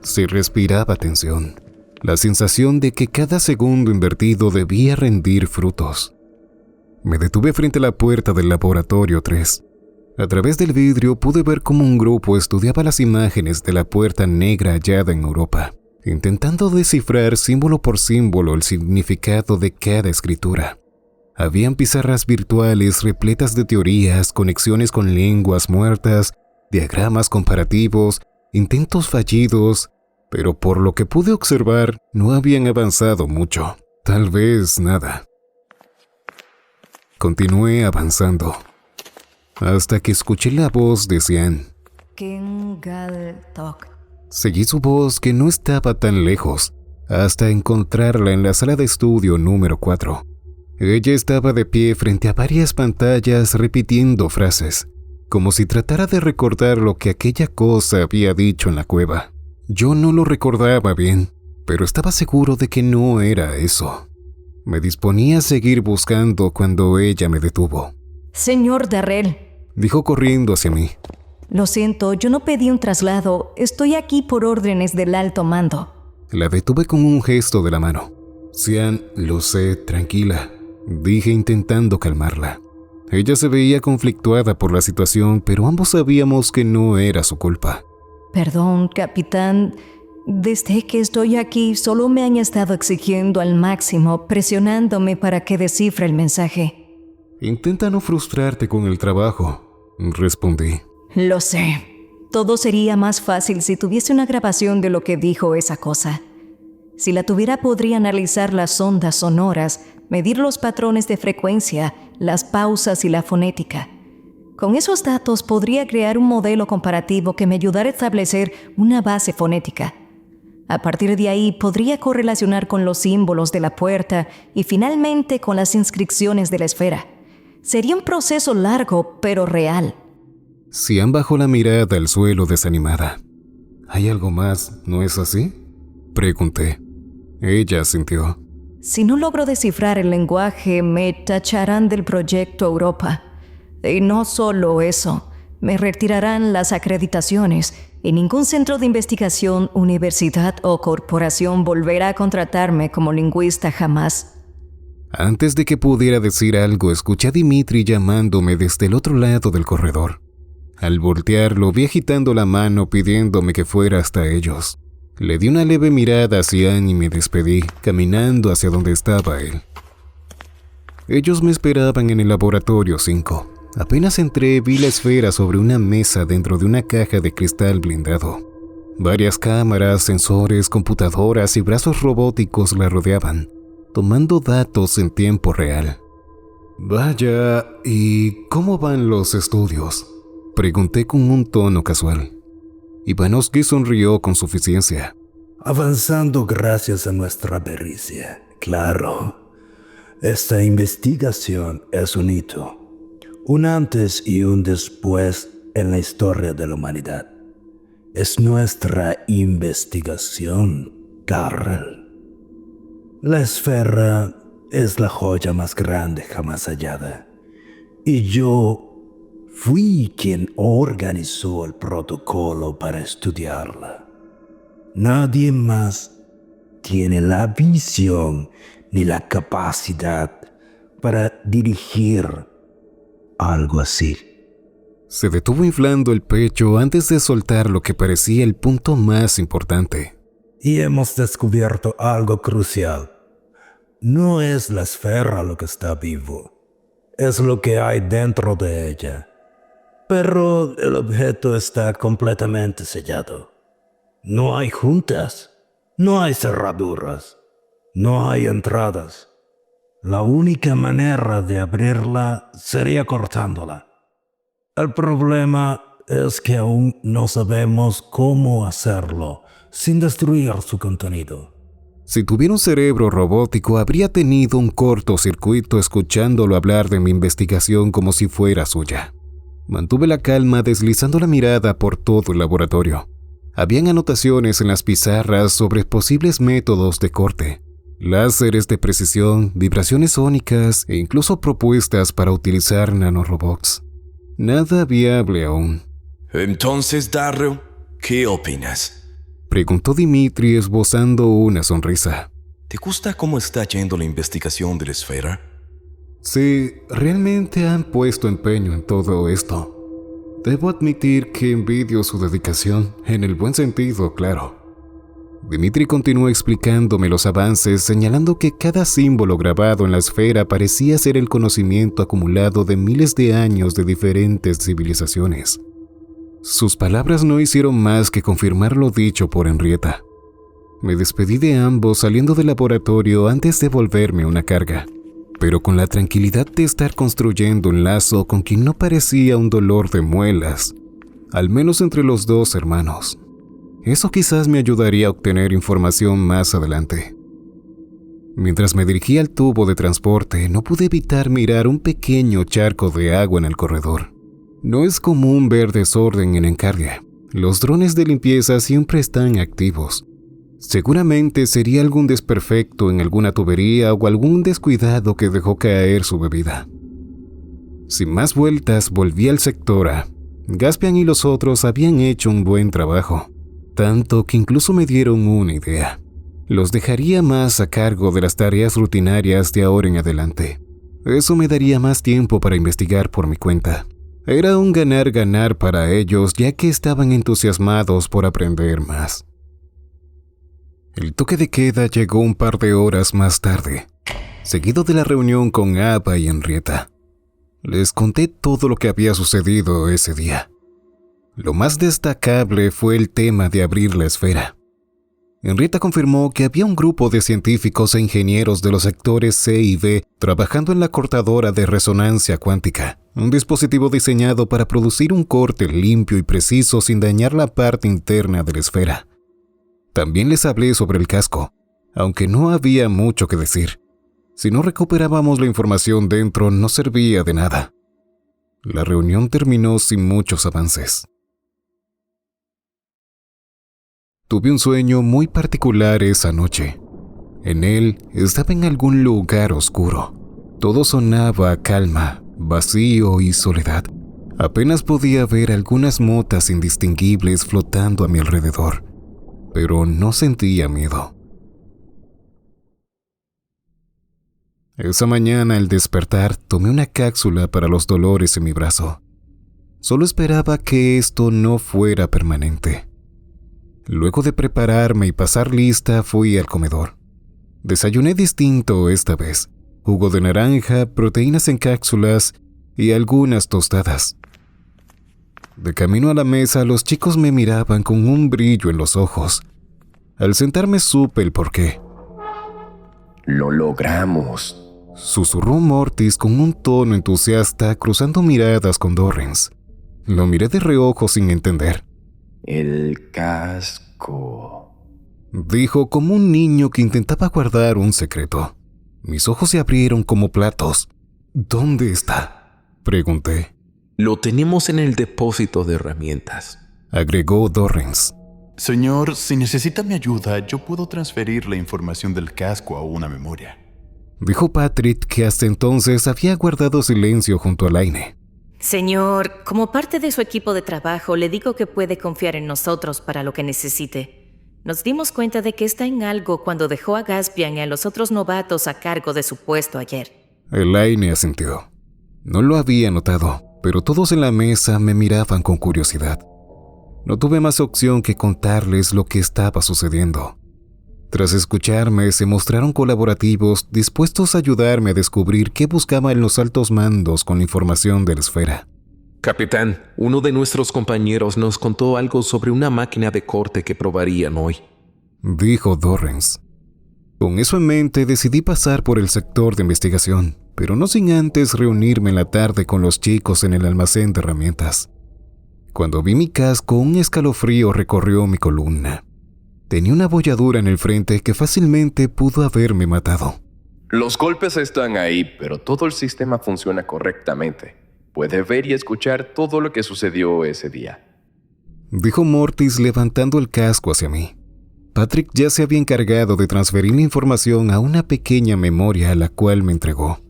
Se respiraba tensión, la sensación de que cada segundo invertido debía rendir frutos. Me detuve frente a la puerta del laboratorio 3. A través del vidrio pude ver cómo un grupo estudiaba las imágenes de la puerta negra hallada en Europa, intentando descifrar símbolo por símbolo el significado de cada escritura. Habían pizarras virtuales repletas de teorías, conexiones con lenguas muertas, diagramas comparativos, intentos fallidos, pero por lo que pude observar, no habían avanzado mucho, tal vez nada. Continué avanzando, hasta que escuché la voz de Sian. Seguí su voz, que no estaba tan lejos, hasta encontrarla en la sala de estudio número 4. Ella estaba de pie frente a varias pantallas repitiendo frases, como si tratara de recordar lo que aquella cosa había dicho en la cueva. Yo no lo recordaba bien, pero estaba seguro de que no era eso. Me disponía a seguir buscando cuando ella me detuvo. Señor Darrell, dijo corriendo hacia mí. Lo siento, yo no pedí un traslado. Estoy aquí por órdenes del alto mando. La detuve con un gesto de la mano. Sian, lo sé, tranquila, dije intentando calmarla. Ella se veía conflictuada por la situación, pero ambos sabíamos que no era su culpa. Perdón, capitán. Desde que estoy aquí, solo me han estado exigiendo al máximo, presionándome para que descifre el mensaje. Intenta no frustrarte con el trabajo, respondí. Lo sé. Todo sería más fácil si tuviese una grabación de lo que dijo esa cosa. Si la tuviera, podría analizar las ondas sonoras, medir los patrones de frecuencia, las pausas y la fonética. Con esos datos podría crear un modelo comparativo que me ayudara a establecer una base fonética. A partir de ahí podría correlacionar con los símbolos de la puerta y finalmente con las inscripciones de la esfera. Sería un proceso largo, pero real. Sian bajó la mirada al suelo desanimada. ¿Hay algo más, no es así?, pregunté. Ella asintió. Si no logro descifrar el lenguaje, me tacharán del proyecto Europa. Y no solo eso, me retirarán las acreditaciones y ningún centro de investigación, universidad o corporación volverá a contratarme como lingüista jamás. Antes de que pudiera decir algo, escuché a Dimitri llamándome desde el otro lado del corredor. Al voltear, lo vi agitando la mano pidiéndome que fuera hasta ellos. Le di una leve mirada hacia Anne y me despedí, caminando hacia donde estaba él. Ellos me esperaban en el laboratorio 5. Apenas entré, vi la esfera sobre una mesa dentro de una caja de cristal blindado. Varias cámaras, sensores, computadoras y brazos robóticos la rodeaban, tomando datos en tiempo real. Vaya, ¿y cómo van los estudios?, pregunté con un tono casual. Ivanovsky sonrió con suficiencia. Avanzando gracias a nuestra pericia, claro. Esta investigación es un hito, un antes y un después en la historia de la humanidad. Es nuestra investigación, Carl. La esfera es la joya más grande jamás hallada. Y yo fui quien organizó el protocolo para estudiarla. Nadie más tiene la visión ni la capacidad para dirigir algo así. Se detuvo inflando el pecho antes de soltar lo que parecía el punto más importante. Y hemos descubierto algo crucial. No es la esfera lo que está vivo, es lo que hay dentro de ella. Pero el objeto está completamente sellado. No hay juntas, no hay cerraduras, no hay entradas. La única manera de abrirla sería cortándola. El problema es que aún no sabemos cómo hacerlo sin destruir su contenido. Si tuviera un cerebro robótico, habría tenido un cortocircuito escuchándolo hablar de mi investigación como si fuera suya. Mantuve la calma deslizando la mirada por todo el laboratorio. Habían anotaciones en las pizarras sobre posibles métodos de corte, láseres de precisión, vibraciones sónicas e incluso propuestas para utilizar nanorobots. Nada viable aún. Entonces, Darrell, ¿qué opinas? Preguntó Dimitri esbozando una sonrisa. ¿Te gusta cómo está yendo la investigación de la esfera? Sí, realmente han puesto empeño en todo esto. Debo admitir que envidio su dedicación, en el buen sentido, claro. Dimitri continuó explicándome los avances, señalando que cada símbolo grabado en la esfera parecía ser el conocimiento acumulado de miles de años de diferentes civilizaciones. Sus palabras no hicieron más que confirmar lo dicho por Henrietta. Me despedí de ambos saliendo del laboratorio antes de volverme una carga, pero con la tranquilidad de estar construyendo un lazo con quien no parecía un dolor de muelas, al menos entre los dos hermanos. Eso quizás me ayudaría a obtener información más adelante. Mientras me dirigía al tubo de transporte, no pude evitar mirar un pequeño charco de agua en el corredor. No es común ver desorden en Encardia. Los drones de limpieza siempre están activos. Seguramente sería algún desperfecto en alguna tubería o algún descuidado que dejó caer su bebida. Sin más vueltas, volví al sector A. Gaspian y los otros habían hecho un buen trabajo, tanto que incluso me dieron una idea. Los dejaría más a cargo de las tareas rutinarias de ahora en adelante. Eso me daría más tiempo para investigar por mi cuenta. Era un ganar-ganar para ellos, ya que estaban entusiasmados por aprender más. El toque de queda llegó un par de horas más tarde, seguido de la reunión con Ava y Henrietta. Les conté todo lo que había sucedido ese día. Lo más destacable fue el tema de abrir la esfera. Henrietta confirmó que había un grupo de científicos e ingenieros de los sectores C y B trabajando en la cortadora de resonancia cuántica, un dispositivo diseñado para producir un corte limpio y preciso sin dañar la parte interna de la esfera. También les hablé sobre el casco, aunque no había mucho que decir. Si no recuperábamos la información dentro, no servía de nada. La reunión terminó sin muchos avances. Tuve un sueño muy particular esa noche. En él estaba en algún lugar oscuro. Todo sonaba a calma, vacío y soledad. Apenas podía ver algunas motas indistinguibles flotando a mi alrededor, pero no sentía miedo. Esa mañana al despertar tomé una cápsula para los dolores en mi brazo. Solo esperaba que esto no fuera permanente. Luego de prepararme y pasar lista, fui al comedor. Desayuné distinto esta vez. Jugo de naranja, proteínas en cápsulas y algunas tostadas. De camino a la mesa, los chicos me miraban con un brillo en los ojos. Al sentarme supe el porqué. Lo logramos, susurró Mortis con un tono entusiasta, cruzando miradas con Dorrance. Lo miré de reojo sin entender. El casco, dijo como un niño que intentaba guardar un secreto. Mis ojos se abrieron como platos. ¿Dónde está?, pregunté. Lo tenemos en el depósito de herramientas, agregó Dorrance. Señor, si necesita mi ayuda, yo puedo transferir la información del casco a una memoria, dijo Patrick, que hasta entonces había guardado silencio junto a Laine. Señor, como parte de su equipo de trabajo, le digo que puede confiar en nosotros para lo que necesite. Nos dimos cuenta de que está en algo cuando dejó a Gaspian y a los otros novatos a cargo de su puesto ayer. Laine asintió. No lo había notado, pero todos en la mesa me miraban con curiosidad. No tuve más opción que contarles lo que estaba sucediendo. Tras escucharme, se mostraron colaborativos, dispuestos a ayudarme a descubrir qué buscaba en los altos mandos con la información de la esfera. Capitán, uno de nuestros compañeros nos contó algo sobre una máquina de corte que probarían hoy, dijo Dorrance. Con eso en mente, decidí pasar por el sector de investigación, pero no sin antes reunirme en la tarde con los chicos en el almacén de herramientas. Cuando vi mi casco, un escalofrío recorrió mi columna. Tenía una abolladura en el frente que fácilmente pudo haberme matado. Los golpes están ahí, pero todo el sistema funciona correctamente. Puede ver y escuchar todo lo que sucedió ese día, dijo Mortis levantando el casco hacia mí. Patrick ya se había encargado de transferir la información a una pequeña memoria a la cual me entregó.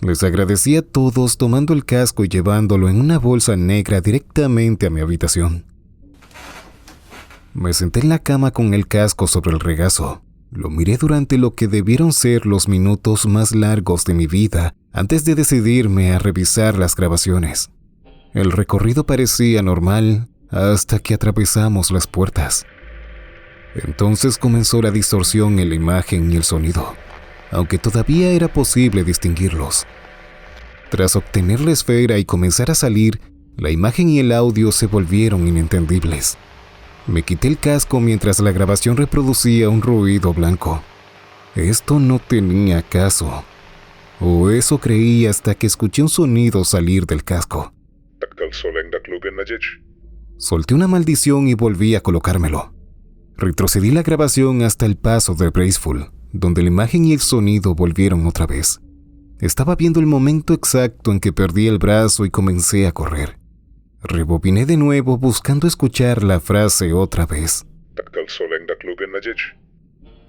Les agradecí a todos tomando el casco y llevándolo en una bolsa negra directamente a mi habitación. Me senté en la cama con el casco sobre el regazo. Lo miré durante lo que debieron ser los minutos más largos de mi vida antes de decidirme a revisar las grabaciones. El recorrido parecía normal hasta que atravesamos las puertas. Entonces comenzó la distorsión en la imagen y el sonido, aunque todavía era posible distinguirlos. Tras obtener la esfera y comenzar a salir, la imagen y el audio se volvieron inentendibles. Me quité el casco mientras la grabación reproducía un ruido blanco. Esto no tenía caso. O eso creí hasta que escuché un sonido salir del casco. Solté una maldición y volví a colocármelo. Retrocedí la grabación hasta el paso de Braceful, donde la imagen y el sonido volvieron otra vez. Estaba viendo el momento exacto en que perdí el brazo y comencé a correr. Rebobiné de nuevo buscando escuchar la frase otra vez.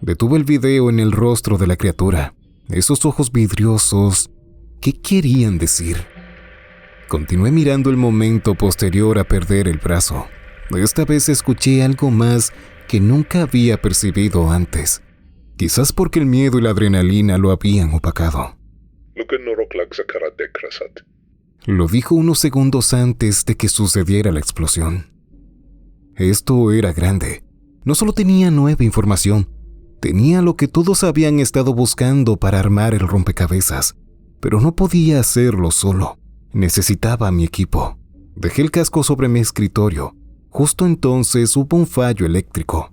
Detuve el video en el rostro de la criatura. Esos ojos vidriosos, ¿qué querían decir? Continué mirando el momento posterior a perder el brazo. Esta vez escuché algo más que nunca había percibido antes. Quizás porque el miedo y la adrenalina lo habían opacado. Lo dijo unos segundos antes de que sucediera la explosión. Esto era grande. No solo tenía nueva información, tenía lo que todos habían estado buscando para armar el rompecabezas, pero no podía hacerlo solo. Necesitaba a mi equipo. Dejé el casco sobre mi escritorio. Justo entonces hubo un fallo eléctrico.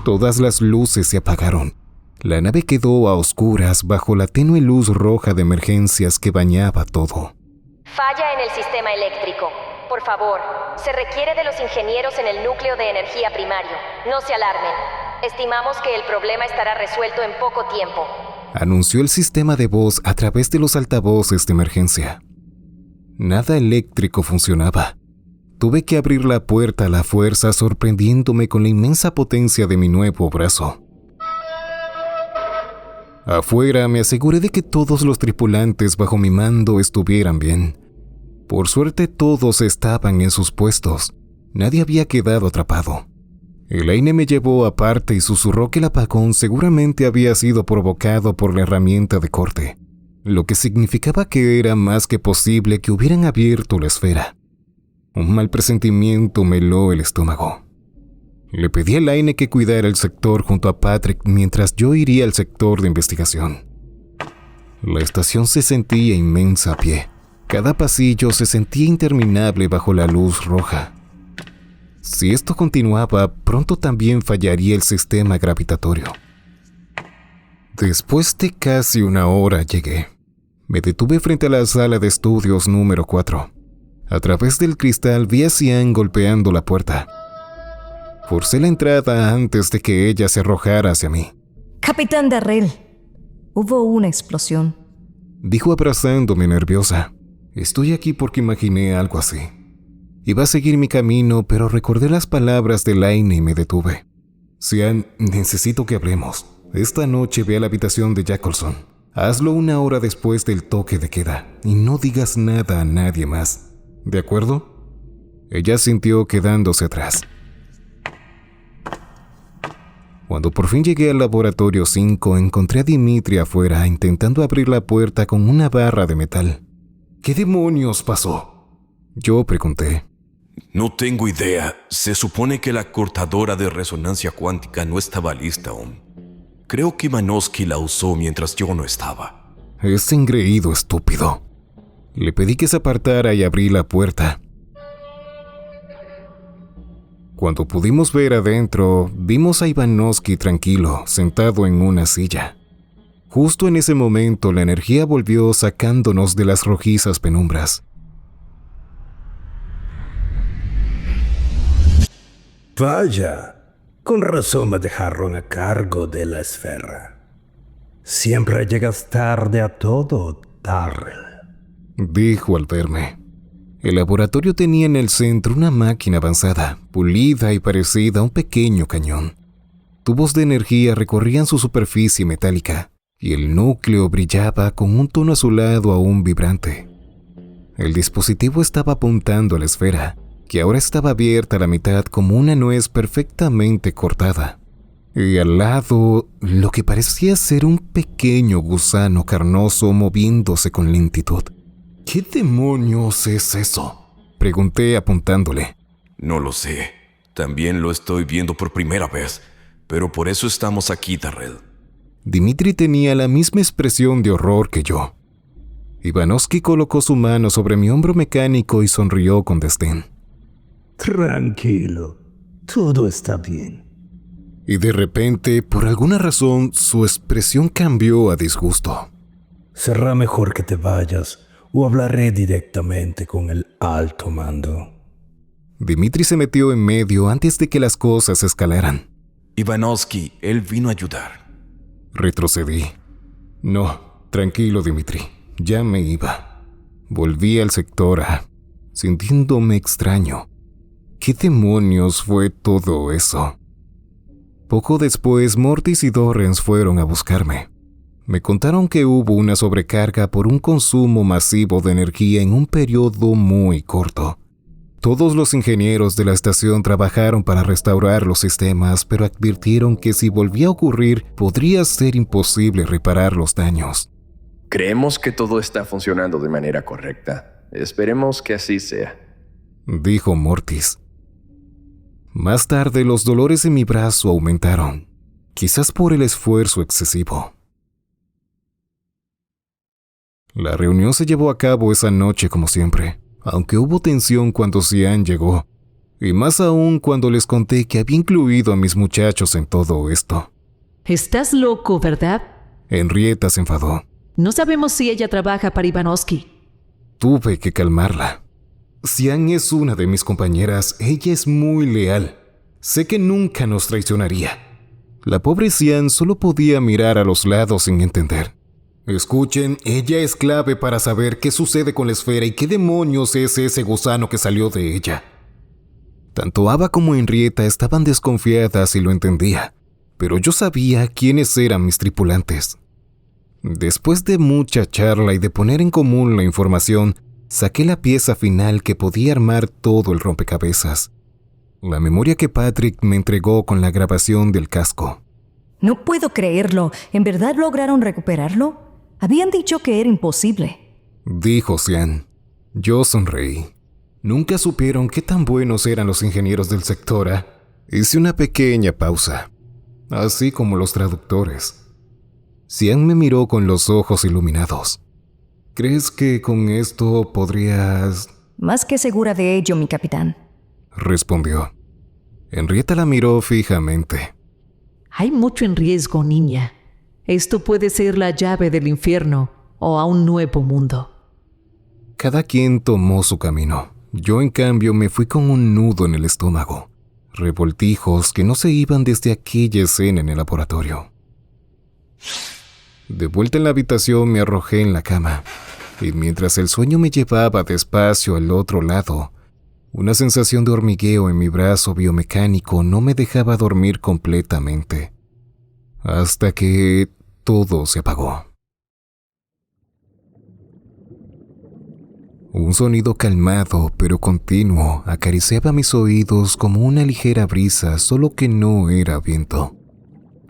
Todas las luces se apagaron. La nave quedó a oscuras bajo la tenue luz roja de emergencias que bañaba todo. Falla en el sistema eléctrico. Por favor, se requiere de los ingenieros en el núcleo de energía primario. No se alarmen. Estimamos que el problema estará resuelto en poco tiempo, anunció el sistema de voz a través de los altavoces de emergencia. Nada eléctrico funcionaba. Tuve que abrir la puerta a la fuerza, sorprendiéndome con la inmensa potencia de mi nuevo brazo. Afuera me aseguré de que todos los tripulantes bajo mi mando estuvieran bien. Por suerte todos estaban en sus puestos. Nadie había quedado atrapado. Elaine me llevó aparte y susurró que el apagón seguramente había sido provocado por la herramienta de corte, lo que significaba que era más que posible que hubieran abierto la esfera. Un mal presentimiento me heló el estómago. Le pedí a Elaine que cuidara el sector junto a Patrick mientras yo iría al sector de investigación. La estación se sentía inmensa a pie. Cada pasillo se sentía interminable bajo la luz roja. Si esto continuaba, pronto también fallaría el sistema gravitatorio. Después de casi una hora llegué. Me detuve frente a la sala de estudios número 4. A través del cristal vi a Xian golpeando la puerta. Forcé la entrada antes de que ella se arrojara hacia mí. Capitán Darrell, hubo una explosión. Dijo abrazándome nerviosa. Estoy aquí porque imaginé algo así. Iba a seguir mi camino, pero recordé las palabras de Laine y me detuve. Xian, necesito que hablemos. Esta noche ve a la habitación de Jacobson. Hazlo 1 hora después del toque de queda y no digas nada a nadie más. ¿De acuerdo? Ella sintió quedándose atrás. Cuando por fin llegué al laboratorio 5, encontré a Dimitri afuera intentando abrir la puerta con una barra de metal. ¿Qué demonios pasó? Yo pregunté. No tengo idea. Se supone que la cortadora de resonancia cuántica no estaba lista aún. Creo que Ivanovsky la usó mientras yo no estaba. Ese engreído estúpido. Le pedí que se apartara y abrí la puerta. Cuando pudimos ver adentro, vimos a Ivanovsky tranquilo, sentado en una silla. Justo en ese momento, la energía volvió sacándonos de las rojizas penumbras. Vaya, con razón me dejaron a cargo de la esfera. Siempre llegas tarde a todo, Darrell. Dijo al verme. El laboratorio tenía en el centro una máquina avanzada, pulida y parecida a un pequeño cañón. Tubos de energía recorrían su superficie metálica y el núcleo brillaba con un tono azulado aún vibrante. El dispositivo estaba apuntando a la esfera, que ahora estaba abierta a la mitad como una nuez perfectamente cortada. Y al lado, lo que parecía ser un pequeño gusano carnoso moviéndose con lentitud. ¿Qué demonios es eso? Pregunté apuntándole. No lo sé. También lo estoy viendo por primera vez. Pero por eso estamos aquí, Darrell. Dimitri tenía la misma expresión de horror que yo. Ivanovsky colocó su mano sobre mi hombro mecánico y sonrió con desdén. Tranquilo, todo está bien. Y de repente, por alguna razón, su expresión cambió a disgusto. Será mejor que te vayas o hablaré directamente con el alto mando. Dimitri se metió en medio antes de que las cosas escalaran. Ivanovsky, él vino a ayudar. Retrocedí. No, tranquilo, Dimitri. Ya me iba. Volví al sector A, sintiéndome extraño. ¿Qué demonios fue todo eso? Poco después, Mortis y Dorrens fueron a buscarme. Me contaron que hubo una sobrecarga por un consumo masivo de energía en un periodo muy corto. Todos los ingenieros de la estación trabajaron para restaurar los sistemas, pero advirtieron que si volvía a ocurrir, podría ser imposible reparar los daños. Creemos que todo está funcionando de manera correcta. Esperemos que así sea, dijo Mortis. Más tarde, los dolores en mi brazo aumentaron, quizás por el esfuerzo excesivo. La reunión se llevó a cabo esa noche como siempre, aunque hubo tensión cuando Xian llegó, y más aún cuando les conté que había incluido a mis muchachos en todo esto. Estás loco, ¿verdad? Henrietta se enfadó. No sabemos si ella trabaja para Ivanovsky. Tuve que calmarla. Xian es una de mis compañeras, ella es muy leal. Sé que nunca nos traicionaría. La pobre Xian solo podía mirar a los lados sin entender. Escuchen, ella es clave para saber qué sucede con la esfera y qué demonios es ese gusano que salió de ella. Tanto Ava como Henrietta estaban desconfiadas y lo entendía, pero yo sabía quiénes eran mis tripulantes. Después de mucha charla y de poner en común la información, saqué la pieza final que podía armar todo el rompecabezas. La memoria que Patrick me entregó con la grabación del casco. No puedo creerlo. ¿En verdad lograron recuperarlo? Habían dicho que era imposible. Dijo Xian. Yo sonreí. Nunca supieron qué tan buenos eran los ingenieros del sector A. Hice una pequeña pausa, así como los traductores. Xian me miró con los ojos iluminados. ¿Crees que con esto podrías...? Más que segura de ello, mi capitán. Respondió. Henrietta la miró fijamente. Hay mucho en riesgo, niña. Esto puede ser la llave del infierno o a un nuevo mundo. Cada quien tomó su camino. Yo, en cambio, me fui con un nudo en el estómago. Revoltijos que no se iban desde aquella escena en el laboratorio. De vuelta en la habitación me arrojé en la cama, y mientras el sueño me llevaba despacio al otro lado, una sensación de hormigueo en mi brazo biomecánico no me dejaba dormir completamente, hasta que todo se apagó. Un sonido calmado pero continuo acariciaba mis oídos como una ligera brisa, solo que no era viento.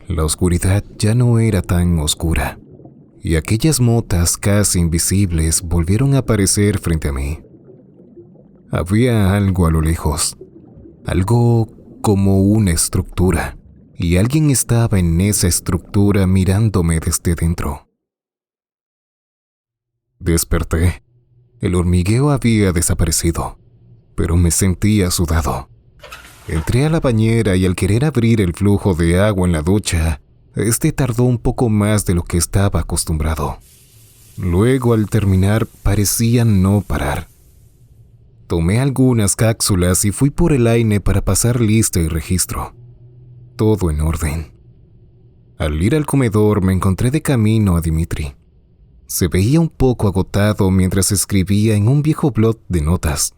La oscuridad ya no era tan oscura, y aquellas motas casi invisibles volvieron a aparecer frente a mí. Había algo a lo lejos, algo como una estructura, y alguien estaba en esa estructura mirándome desde dentro. Desperté. El hormigueo había desaparecido, pero me sentía sudado. Entré a la bañera y al querer abrir el flujo de agua en la ducha, tardó un poco más de lo que estaba acostumbrado. Luego, al terminar, parecía no parar. Tomé algunas cápsulas y fui por el AINE para pasar lista y registro. Todo en orden. Al ir al comedor me encontré de camino a Dimitri. Se veía un poco agotado mientras escribía en un viejo blog de notas.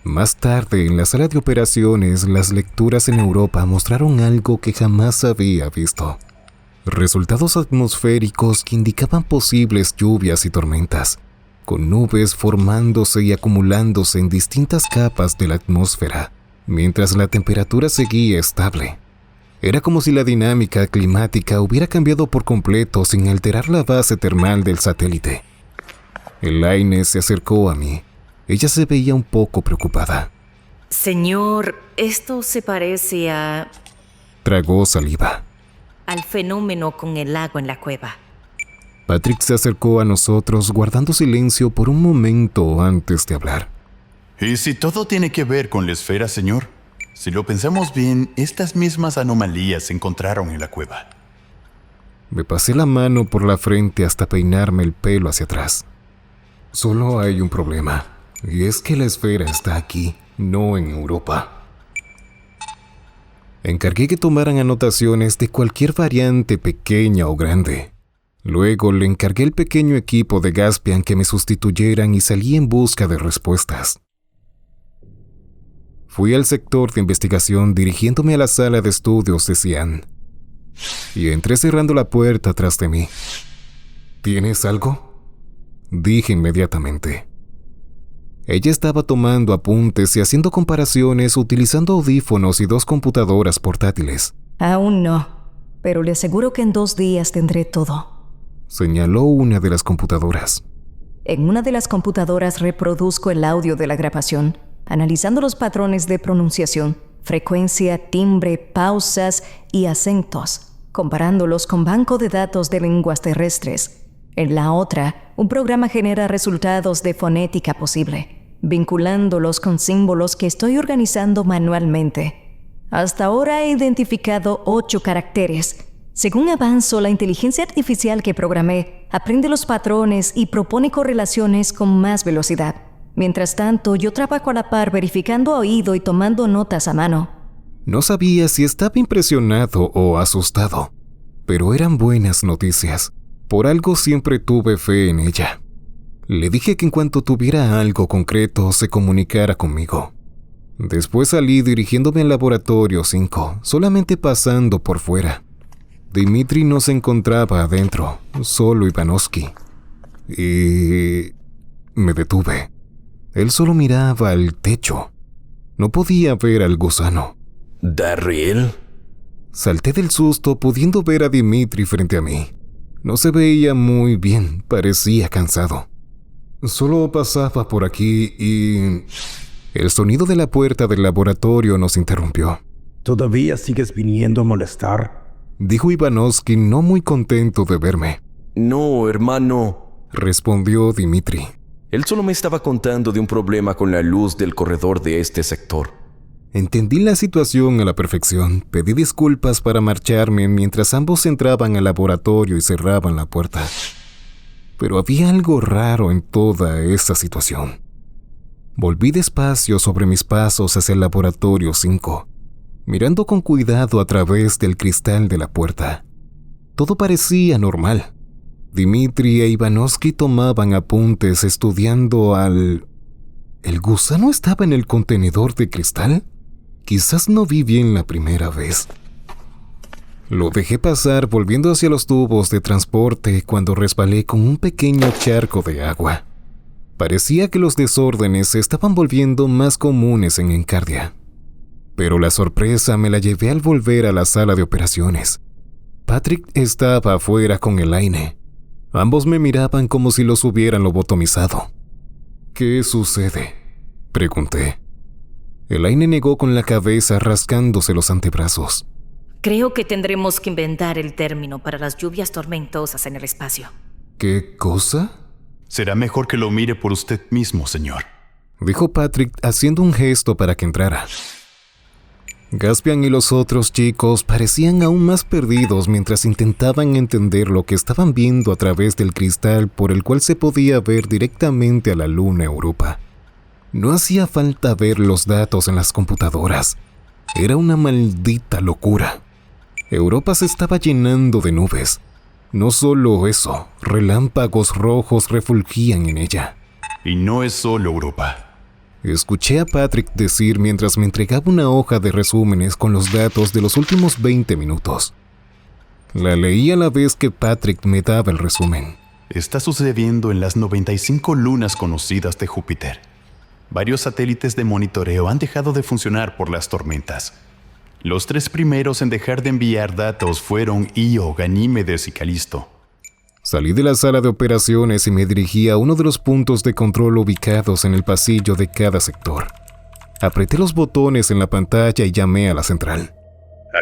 Más tarde, en la sala de operaciones, las lecturas en Europa mostraron algo que jamás había visto. Resultados atmosféricos que indicaban posibles lluvias y tormentas, con nubes formándose y acumulándose en distintas capas de la atmósfera, mientras la temperatura seguía estable. Era como si la dinámica climática hubiera cambiado por completo sin alterar la base termal del satélite. Elaine se acercó a mí. Ella se veía un poco preocupada. Señor, esto se parece a... Tragó saliva. Al fenómeno con el agua en la cueva. Patrick se acercó a nosotros guardando silencio por un momento antes de hablar. ¿Y si todo tiene que ver con la esfera, señor? Si lo pensamos bien, estas mismas anomalías se encontraron en la cueva. Me pasé la mano por la frente hasta peinarme el pelo hacia atrás. Solo hay un problema, y es que la esfera está aquí, no en Europa. Encargué que tomaran anotaciones de cualquier variante pequeña o grande. Luego le encargué el pequeño equipo de Gaspian que me sustituyeran y salí en busca de respuestas. Fui al sector de investigación dirigiéndome a la sala de estudios de Cian. Y entré cerrando la puerta tras de mí. ¿Tienes algo?, dije inmediatamente. Ella estaba tomando apuntes y haciendo comparaciones utilizando audífonos y 2 computadoras portátiles. Aún no, pero le aseguro que en 2 días tendré todo. Señaló una de las computadoras. En una de las computadoras reproduzco el audio de la grabación, analizando los patrones de pronunciación, frecuencia, timbre, pausas y acentos, comparándolos con banco de datos de lenguas terrestres. En la otra, un programa genera resultados de fonética posible, vinculándolos con símbolos que estoy organizando manualmente. Hasta ahora he identificado 8 caracteres. Según avanzo, la inteligencia artificial que programé aprende los patrones y propone correlaciones con más velocidad. Mientras tanto, yo trabajo a la par verificando a oído y tomando notas a mano. No sabía si estaba impresionado o asustado, pero eran buenas noticias. Por algo siempre tuve fe en ella. Le dije que en cuanto tuviera algo concreto se comunicara conmigo. Después salí dirigiéndome al laboratorio 5, solamente pasando por fuera. Dimitri no se encontraba adentro, solo Ivanovsky. Y me detuve. Él solo miraba al techo. No podía ver al gusano. ¿Darryl? Salté del susto pudiendo ver a Dimitri frente a mí. No se veía muy bien, parecía cansado. Solo pasaba por aquí y... El sonido de la puerta del laboratorio nos interrumpió. ¿Todavía sigues viniendo a molestar?, dijo Ivanovsky, no muy contento de verme. No, hermano, respondió Dimitri. Él solo me estaba contando de un problema con la luz del corredor de este sector. Entendí la situación a la perfección. Pedí disculpas para marcharme mientras ambos entraban al laboratorio y cerraban la puerta. Pero había algo raro en toda esa situación. Volví despacio sobre mis pasos hacia el laboratorio 5, mirando con cuidado a través del cristal de la puerta. Todo parecía normal. Dimitri e Ivanovsky tomaban apuntes estudiando al... ¿El gusano estaba en el contenedor de cristal? Quizás no vi bien la primera vez. Lo dejé pasar volviendo hacia los tubos de transporte cuando resbalé con un pequeño charco de agua. Parecía que los desórdenes se estaban volviendo más comunes en Encardia. Pero la sorpresa me la llevé al volver a la sala de operaciones. Patrick estaba afuera con Elaine. Ambos me miraban como si los hubieran lobotomizado. ¿Qué sucede?, pregunté. Elaine negó con la cabeza rascándose los antebrazos. Creo que tendremos que inventar el término para las lluvias tormentosas en el espacio. ¿Qué cosa? Será mejor que lo mire por usted mismo, señor, dijo Patrick haciendo un gesto para que entrara. Gaspian y los otros chicos parecían aún más perdidos mientras intentaban entender lo que estaban viendo a través del cristal por el cual se podía ver directamente a la luna Europa. No hacía falta ver los datos en las computadoras. Era una maldita locura. Europa se estaba llenando de nubes. No solo eso, relámpagos rojos refulgían en ella. Y no es solo Europa. Escuché a Patrick decir mientras me entregaba una hoja de resúmenes con los datos de los últimos 20 minutos. La leí a la vez que Patrick me daba el resumen. Está sucediendo en las 95 lunas conocidas de Júpiter. Varios satélites de monitoreo han dejado de funcionar por las tormentas. Los 3 primeros en dejar de enviar datos fueron Io, Ganímedes y Calisto. Salí de la sala de operaciones y me dirigí a uno de los puntos de control ubicados en el pasillo de cada sector. Apreté los botones en la pantalla y llamé a la central.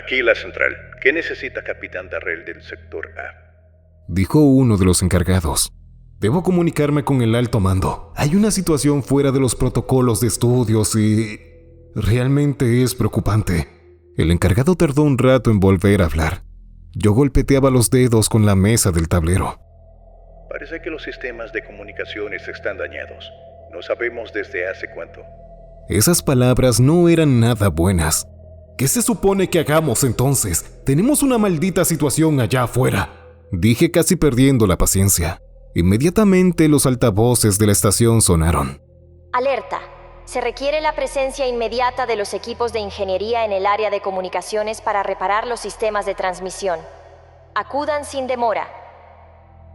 Aquí la central. ¿Qué necesita Capitán Darrell del sector A?, dijo uno de los encargados. Debo comunicarme con el alto mando. Hay una situación fuera de los protocolos de estudios y... realmente es preocupante. El encargado tardó un rato en volver a hablar. Yo golpeteaba los dedos con la mesa del tablero. Parece que los sistemas de comunicaciones están dañados. No sabemos desde hace cuánto. Esas palabras no eran nada buenas. ¿Qué se supone que hagamos entonces? Tenemos una maldita situación allá afuera, dije casi perdiendo la paciencia. Inmediatamente los altavoces de la estación sonaron. Alerta. Se requiere la presencia inmediata de los equipos de ingeniería en el área de comunicaciones para reparar los sistemas de transmisión. Acudan sin demora.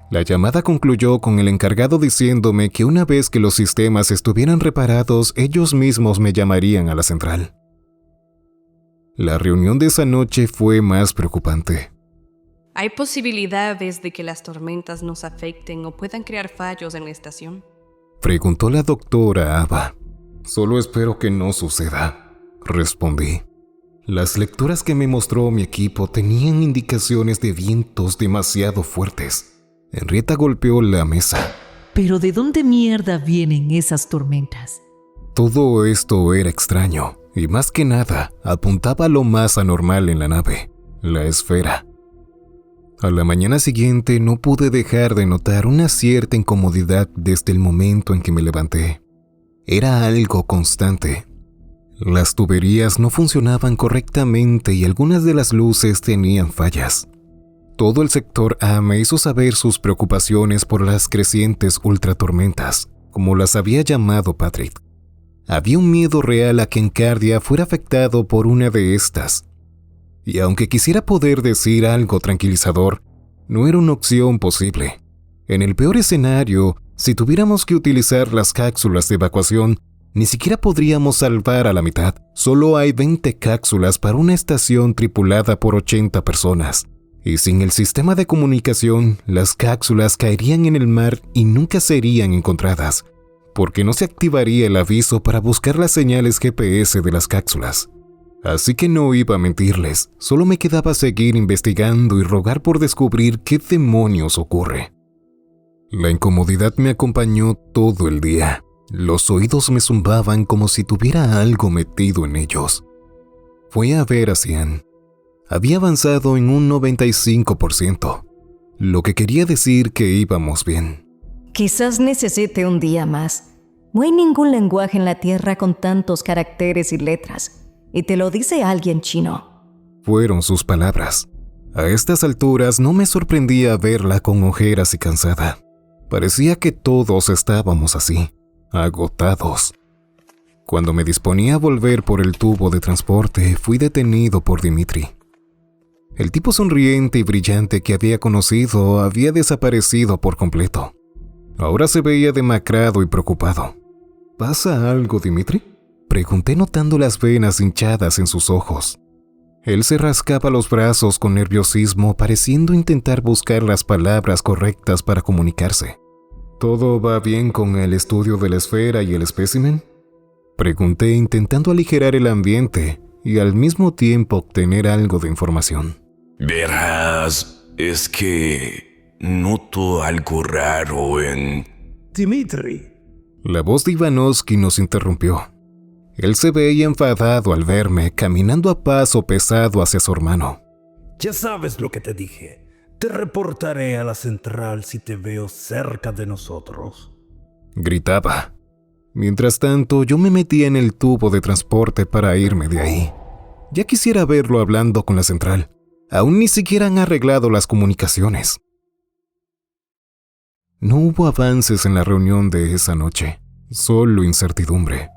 La llamada concluyó con el encargado diciéndome que una vez que los sistemas estuvieran reparados, ellos mismos me llamarían a la central. La reunión de esa noche fue más preocupante. ¿Hay posibilidades de que las tormentas nos afecten o puedan crear fallos en la estación?, preguntó la doctora Ava. Solo espero que no suceda, respondí. Las lecturas que me mostró mi equipo tenían indicaciones de vientos demasiado fuertes. Henrietta golpeó la mesa. ¿Pero de dónde mierda vienen esas tormentas? Todo esto era extraño, y más que nada, apuntaba a lo más anormal en la nave, la esfera. A la mañana siguiente no pude dejar de notar una cierta incomodidad desde el momento en que me levanté. Era algo constante. Las tuberías no funcionaban correctamente y algunas de las luces tenían fallas. Todo el sector A me hizo saber sus preocupaciones por las crecientes ultratormentas, como las había llamado Patrick. Había un miedo real a que Encardia fuera afectado por una de estas. Y aunque quisiera poder decir algo tranquilizador, no era una opción posible. En el peor escenario, si tuviéramos que utilizar las cápsulas de evacuación, ni siquiera podríamos salvar a la mitad. Solo hay 20 cápsulas para una estación tripulada por 80 personas. Y sin el sistema de comunicación, las cápsulas caerían en el mar y nunca serían encontradas, porque no se activaría el aviso para buscar las señales GPS de las cápsulas. Así que no iba a mentirles, solo me quedaba seguir investigando y rogar por descubrir qué demonios ocurre. La incomodidad me acompañó todo el día. Los oídos me zumbaban como si tuviera algo metido en ellos. Fui a ver a Cian. Había avanzado en un 95%, lo que quería decir que íbamos bien. Quizás necesite un día más. No hay ningún lenguaje en la Tierra con tantos caracteres y letras. Y te lo dice alguien chino. Fueron sus palabras. A estas alturas no me sorprendía verla con ojeras y cansada. Parecía que todos estábamos así, agotados. Cuando me disponía a volver por el tubo de transporte, fui detenido por Dimitri. El tipo sonriente y brillante que había conocido había desaparecido por completo. Ahora se veía demacrado y preocupado. ¿Pasa algo, Dimitri?, pregunté notando las venas hinchadas en sus ojos. Él se rascaba los brazos con nerviosismo, pareciendo intentar buscar las palabras correctas para comunicarse. ¿Todo va bien con el estudio de la esfera y el espécimen?, pregunté intentando aligerar el ambiente y al mismo tiempo obtener algo de información. Verás, es que noto algo raro en... Dimitri. La voz de Ivanovsky nos interrumpió. Él se veía enfadado al verme caminando a paso pesado hacia su hermano. Ya sabes lo que te dije. Te reportaré a la central si te veo cerca de nosotros. Gritaba. Mientras tanto, yo me metía en el tubo de transporte para irme de ahí. Ya quisiera verlo hablando con la central. Aún ni siquiera han arreglado las comunicaciones. No hubo avances en la reunión de esa noche, solo incertidumbre.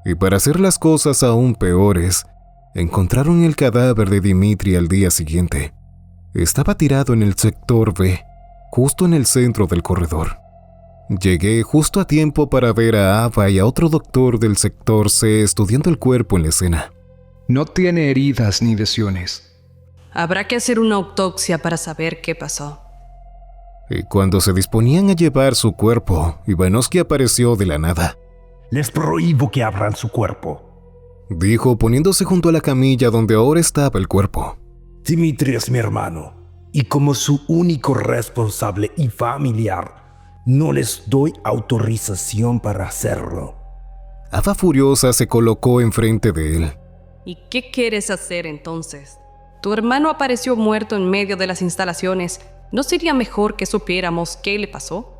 Y para hacer las cosas aún peores, encontraron el cadáver de Dimitri al día siguiente. Estaba tirado en el sector B, justo en el centro del corredor. Llegué justo a tiempo para ver a Ava y a otro doctor del sector C estudiando el cuerpo en la escena. No tiene heridas ni lesiones. Habrá que hacer una autopsia para saber qué pasó. Y cuando se disponían a llevar su cuerpo, Ivanovsky apareció de la nada. Les prohíbo que abran su cuerpo, dijo poniéndose junto a la camilla donde ahora estaba el cuerpo. Dimitri es mi hermano, y como su único responsable y familiar, no les doy autorización para hacerlo. Ava furiosa se colocó enfrente de él. ¿Y qué quieres hacer entonces? Tu hermano apareció muerto en medio de las instalaciones. ¿No sería mejor que supiéramos qué le pasó?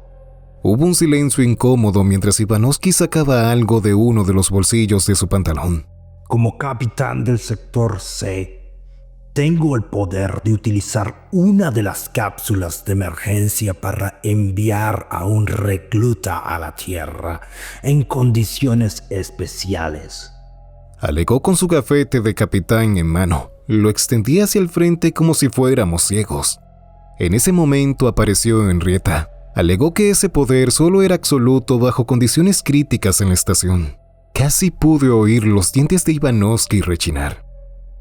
Hubo un silencio incómodo mientras Ivanovsky sacaba algo de uno de los bolsillos de su pantalón. Como capitán del sector C, tengo el poder de utilizar una de las cápsulas de emergencia para enviar a un recluta a la Tierra en condiciones especiales. Alegó con su gafete de capitán en mano. Lo extendía hacia el frente como si fuéramos ciegos. En ese momento apareció Henrietta. Alegó que ese poder solo era absoluto bajo condiciones críticas en la estación. Casi pude oír los dientes de Ivanovsky rechinar.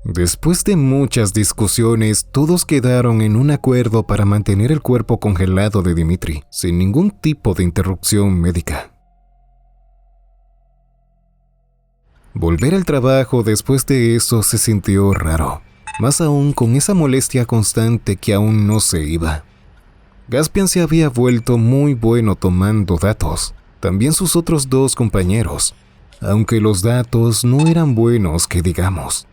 Después de muchas discusiones, todos quedaron en un acuerdo para mantener el cuerpo congelado de Dimitri, sin ningún tipo de interrupción médica. Volver al trabajo después de eso se sintió raro, más aún con esa molestia constante que aún no se iba. Gaspian se había vuelto muy bueno tomando datos, también sus otros dos compañeros, aunque los datos no eran buenos que digamos.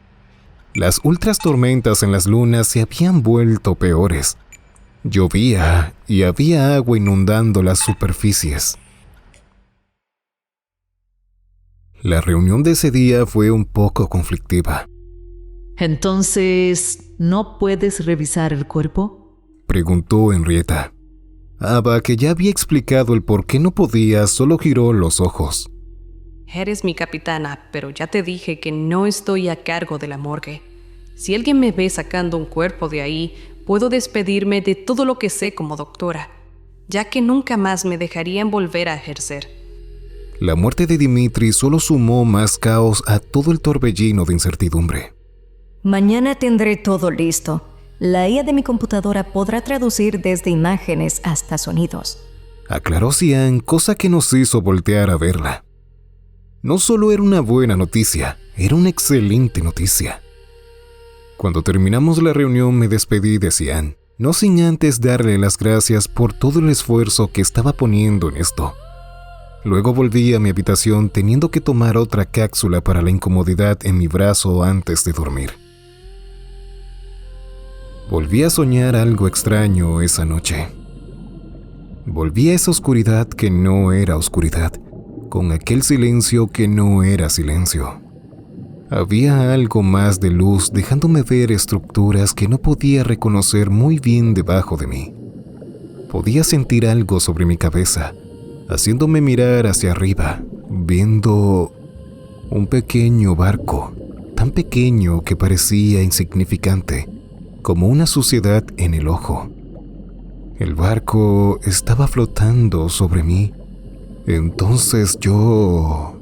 Las ultras tormentas en las lunas se habían vuelto peores. Llovía y había agua inundando las superficies. La reunión de ese día fue un poco conflictiva. Entonces, ¿no puedes revisar el cuerpo?, preguntó Henrietta. Ava, que ya había explicado el por qué no podía, solo giró los ojos. Eres mi capitana, pero ya te dije que no estoy a cargo de la morgue. Si alguien me ve sacando un cuerpo de ahí, puedo despedirme de todo lo que sé como doctora, ya que nunca más me dejarían volver a ejercer. La muerte de Dimitri solo sumó más caos a todo el torbellino de incertidumbre. Mañana tendré todo listo. La IA de mi computadora podrá traducir desde imágenes hasta sonidos, aclaró Cian, cosa que nos hizo voltear a verla. No solo era una buena noticia, Era una excelente noticia. Cuando terminamos la reunión me despedí de Cian, no sin antes darle las gracias por todo el esfuerzo que estaba poniendo en esto. Luego volví a mi habitación teniendo que tomar otra cápsula para la incomodidad en mi brazo antes de dormir. Volví a soñar algo extraño esa noche. Volví a esa oscuridad que no era oscuridad, con aquel silencio que no era silencio. Había algo más de luz dejándome ver estructuras que no podía reconocer muy bien debajo de mí. Podía sentir algo sobre mi cabeza, haciéndome mirar hacia arriba, viendo un pequeño barco, tan pequeño que parecía insignificante, como una suciedad en el ojo. El barco estaba flotando sobre mí. Entonces yo...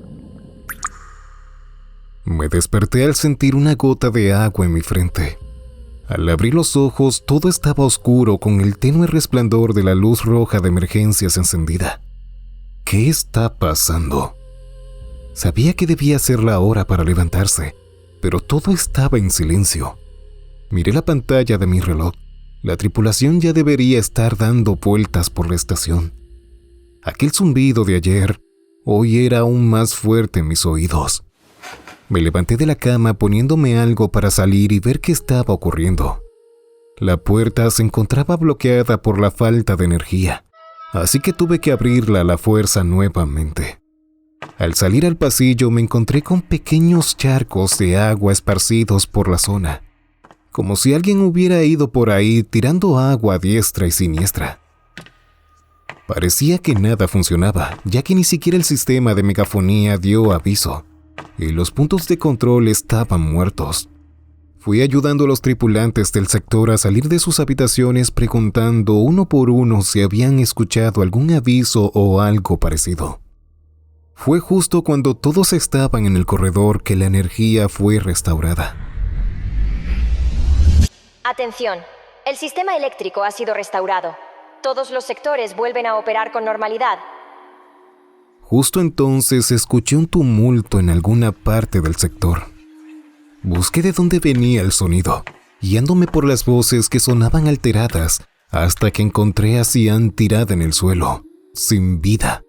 Me desperté al sentir una gota de agua en mi frente. Al abrir los ojos, todo estaba oscuro con el tenue resplandor de la luz roja de emergencias encendida. ¿Qué está pasando? Sabía que debía ser la hora para levantarse, pero todo estaba en silencio. Miré la pantalla de mi reloj. La tripulación ya debería estar dando vueltas por la estación. Aquel zumbido de ayer, hoy era aún más fuerte en mis oídos. Me levanté de la cama poniéndome algo para salir y ver qué estaba ocurriendo. La puerta se encontraba bloqueada por la falta de energía, así que tuve que abrirla a la fuerza nuevamente. Al salir al pasillo me encontré con pequeños charcos de agua esparcidos por la zona, como si alguien hubiera ido por ahí tirando agua a diestra y siniestra. Parecía que nada funcionaba, ya que ni siquiera el sistema de megafonía dio aviso, y los puntos de control estaban muertos. Fui ayudando a los tripulantes del sector a salir de sus habitaciones preguntando uno por uno si habían escuchado algún aviso o algo parecido. Fue justo cuando todos estaban en el corredor que la energía fue restaurada. Atención, el sistema eléctrico ha sido restaurado. Todos los sectores vuelven a operar con normalidad. Justo entonces escuché un tumulto en alguna parte del sector. Busqué de dónde venía el sonido, guiándome por las voces que sonaban alteradas, hasta que encontré a Cian tirada en el suelo, sin vida.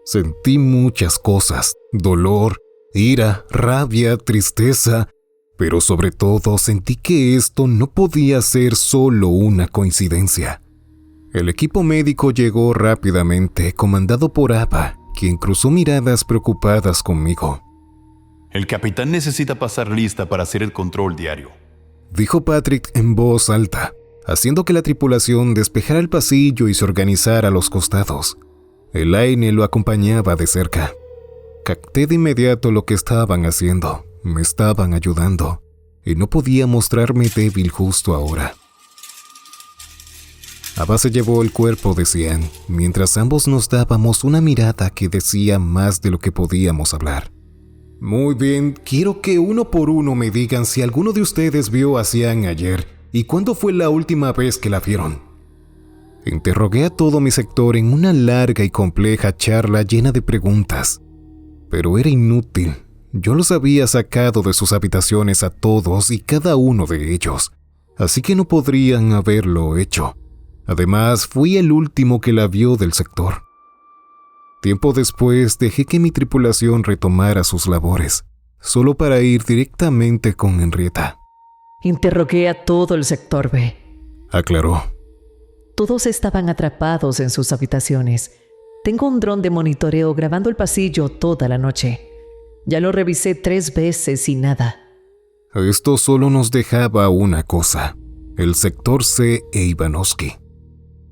Sentí muchas cosas: dolor, ira, rabia, tristeza, pero sobre todo sentí que esto no podía ser solo una coincidencia. El equipo médico llegó rápidamente, comandado por Ava, quien cruzó miradas preocupadas conmigo. El capitán necesita pasar lista para hacer el control diario, dijo Patrick en voz alta, haciendo que la tripulación despejara el pasillo y se organizara a los costados. Elaine lo acompañaba de cerca. Capté de inmediato lo que estaban haciendo. Me estaban ayudando, y no podía mostrarme débil justo ahora. Ava se llevó el cuerpo de Cian, mientras ambos nos dábamos una mirada que decía más de lo que podíamos hablar. Muy bien, quiero que uno por uno me digan si alguno de ustedes vio a Cian ayer y cuándo fue la última vez que la vieron. Interrogué a todo mi sector en una larga y compleja charla llena de preguntas, pero era inútil. Yo los había sacado de sus habitaciones a todos y cada uno de ellos, así que no podrían haberlo hecho. Además, fui el último que la vio del sector. Tiempo después, dejé que mi tripulación retomara sus labores, solo para ir directamente con Henrietta. Interrogué a todo el sector B, aclaró. Todos estaban atrapados en sus habitaciones. Tengo un dron de monitoreo grabando el pasillo toda la noche. Ya lo revisé 3 veces y nada. Esto solo nos dejaba una cosa: el sector C e Ivanovsky.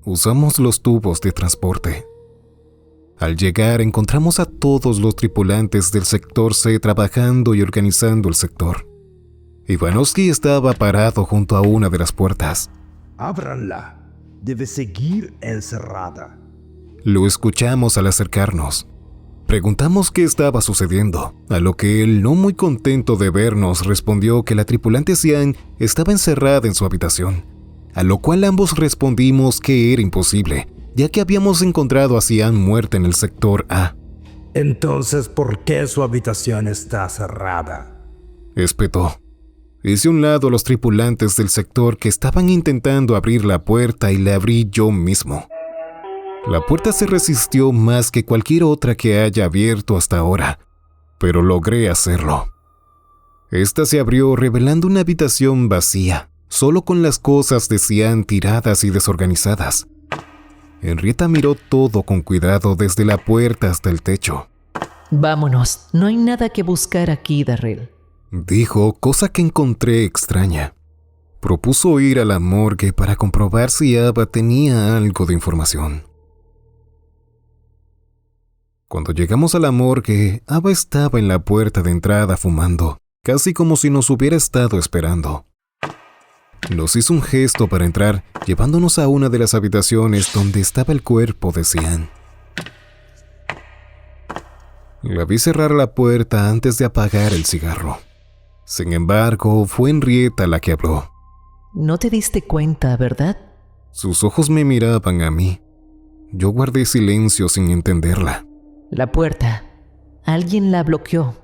Usamos los tubos de transporte. Al llegar encontramos a todos los tripulantes del sector C trabajando y organizando el sector. Ivanovsky estaba parado junto a una de las puertas. Ábranla. Debe seguir encerrada. Lo escuchamos al acercarnos. Preguntamos qué estaba sucediendo, a lo que él, no muy contento de vernos, respondió que la tripulante Cian estaba encerrada en su habitación, a lo cual ambos respondimos que era imposible, ya que habíamos encontrado a Cian muerta en el sector A. Entonces, ¿por qué su habitación está cerrada? espetó. Hice a un lado a los tripulantes del sector que estaban intentando abrir la puerta y la abrí yo mismo. La puerta se resistió más que cualquier otra que haya abierto hasta ahora, pero logré hacerlo. Esta se abrió revelando una habitación vacía, solo con las cosas de Cian tiradas y desorganizadas. Henrietta miró todo con cuidado desde la puerta hasta el techo. Vámonos, no hay nada que buscar aquí, Darrell. Dijo, cosa que encontré extraña. Propuso ir a la morgue para comprobar si Ava tenía algo de información. Cuando llegamos a la morgue, Ava estaba en la puerta de entrada fumando, casi como si nos hubiera estado esperando. Nos hizo un gesto para entrar, llevándonos a una de las habitaciones donde estaba el cuerpo de Cian. La vi cerrar la puerta antes de apagar el cigarro. Sin embargo, fue Henrietta la que habló. No te diste cuenta, ¿verdad? Sus ojos me miraban a mí. Yo guardé silencio sin entenderla. La puerta. Alguien la bloqueó.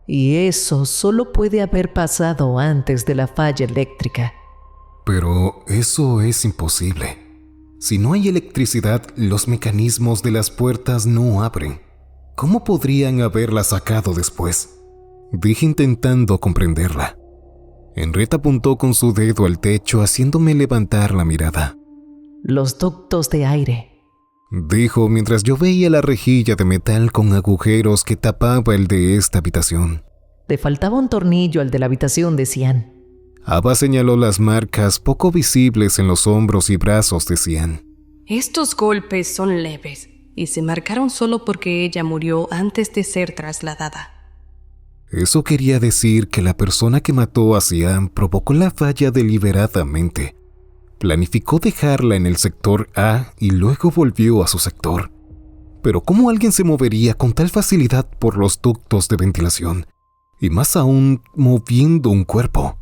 Y eso solo puede haber pasado antes de la falla eléctrica. Pero eso es imposible. Si no hay electricidad, los mecanismos de las puertas no abren. ¿Cómo podrían haberla sacado después? Dije intentando comprenderla. Henrietta apuntó con su dedo al techo haciéndome levantar la mirada. Los ductos de aire, dijo mientras yo veía la rejilla de metal con agujeros que tapaba el de esta habitación. Le faltaba un tornillo al de la habitación de Cian. Ava señaló las marcas poco visibles en los hombros y brazos de Cian. Estos golpes son leves y se marcaron solo porque ella murió antes de ser trasladada. Eso quería decir que la persona que mató a Cian provocó la falla deliberadamente. Planificó dejarla en el sector A y luego volvió a su sector. Pero ¿cómo alguien se movería con tal facilidad por los ductos de ventilación? Y más aún, moviendo un cuerpo.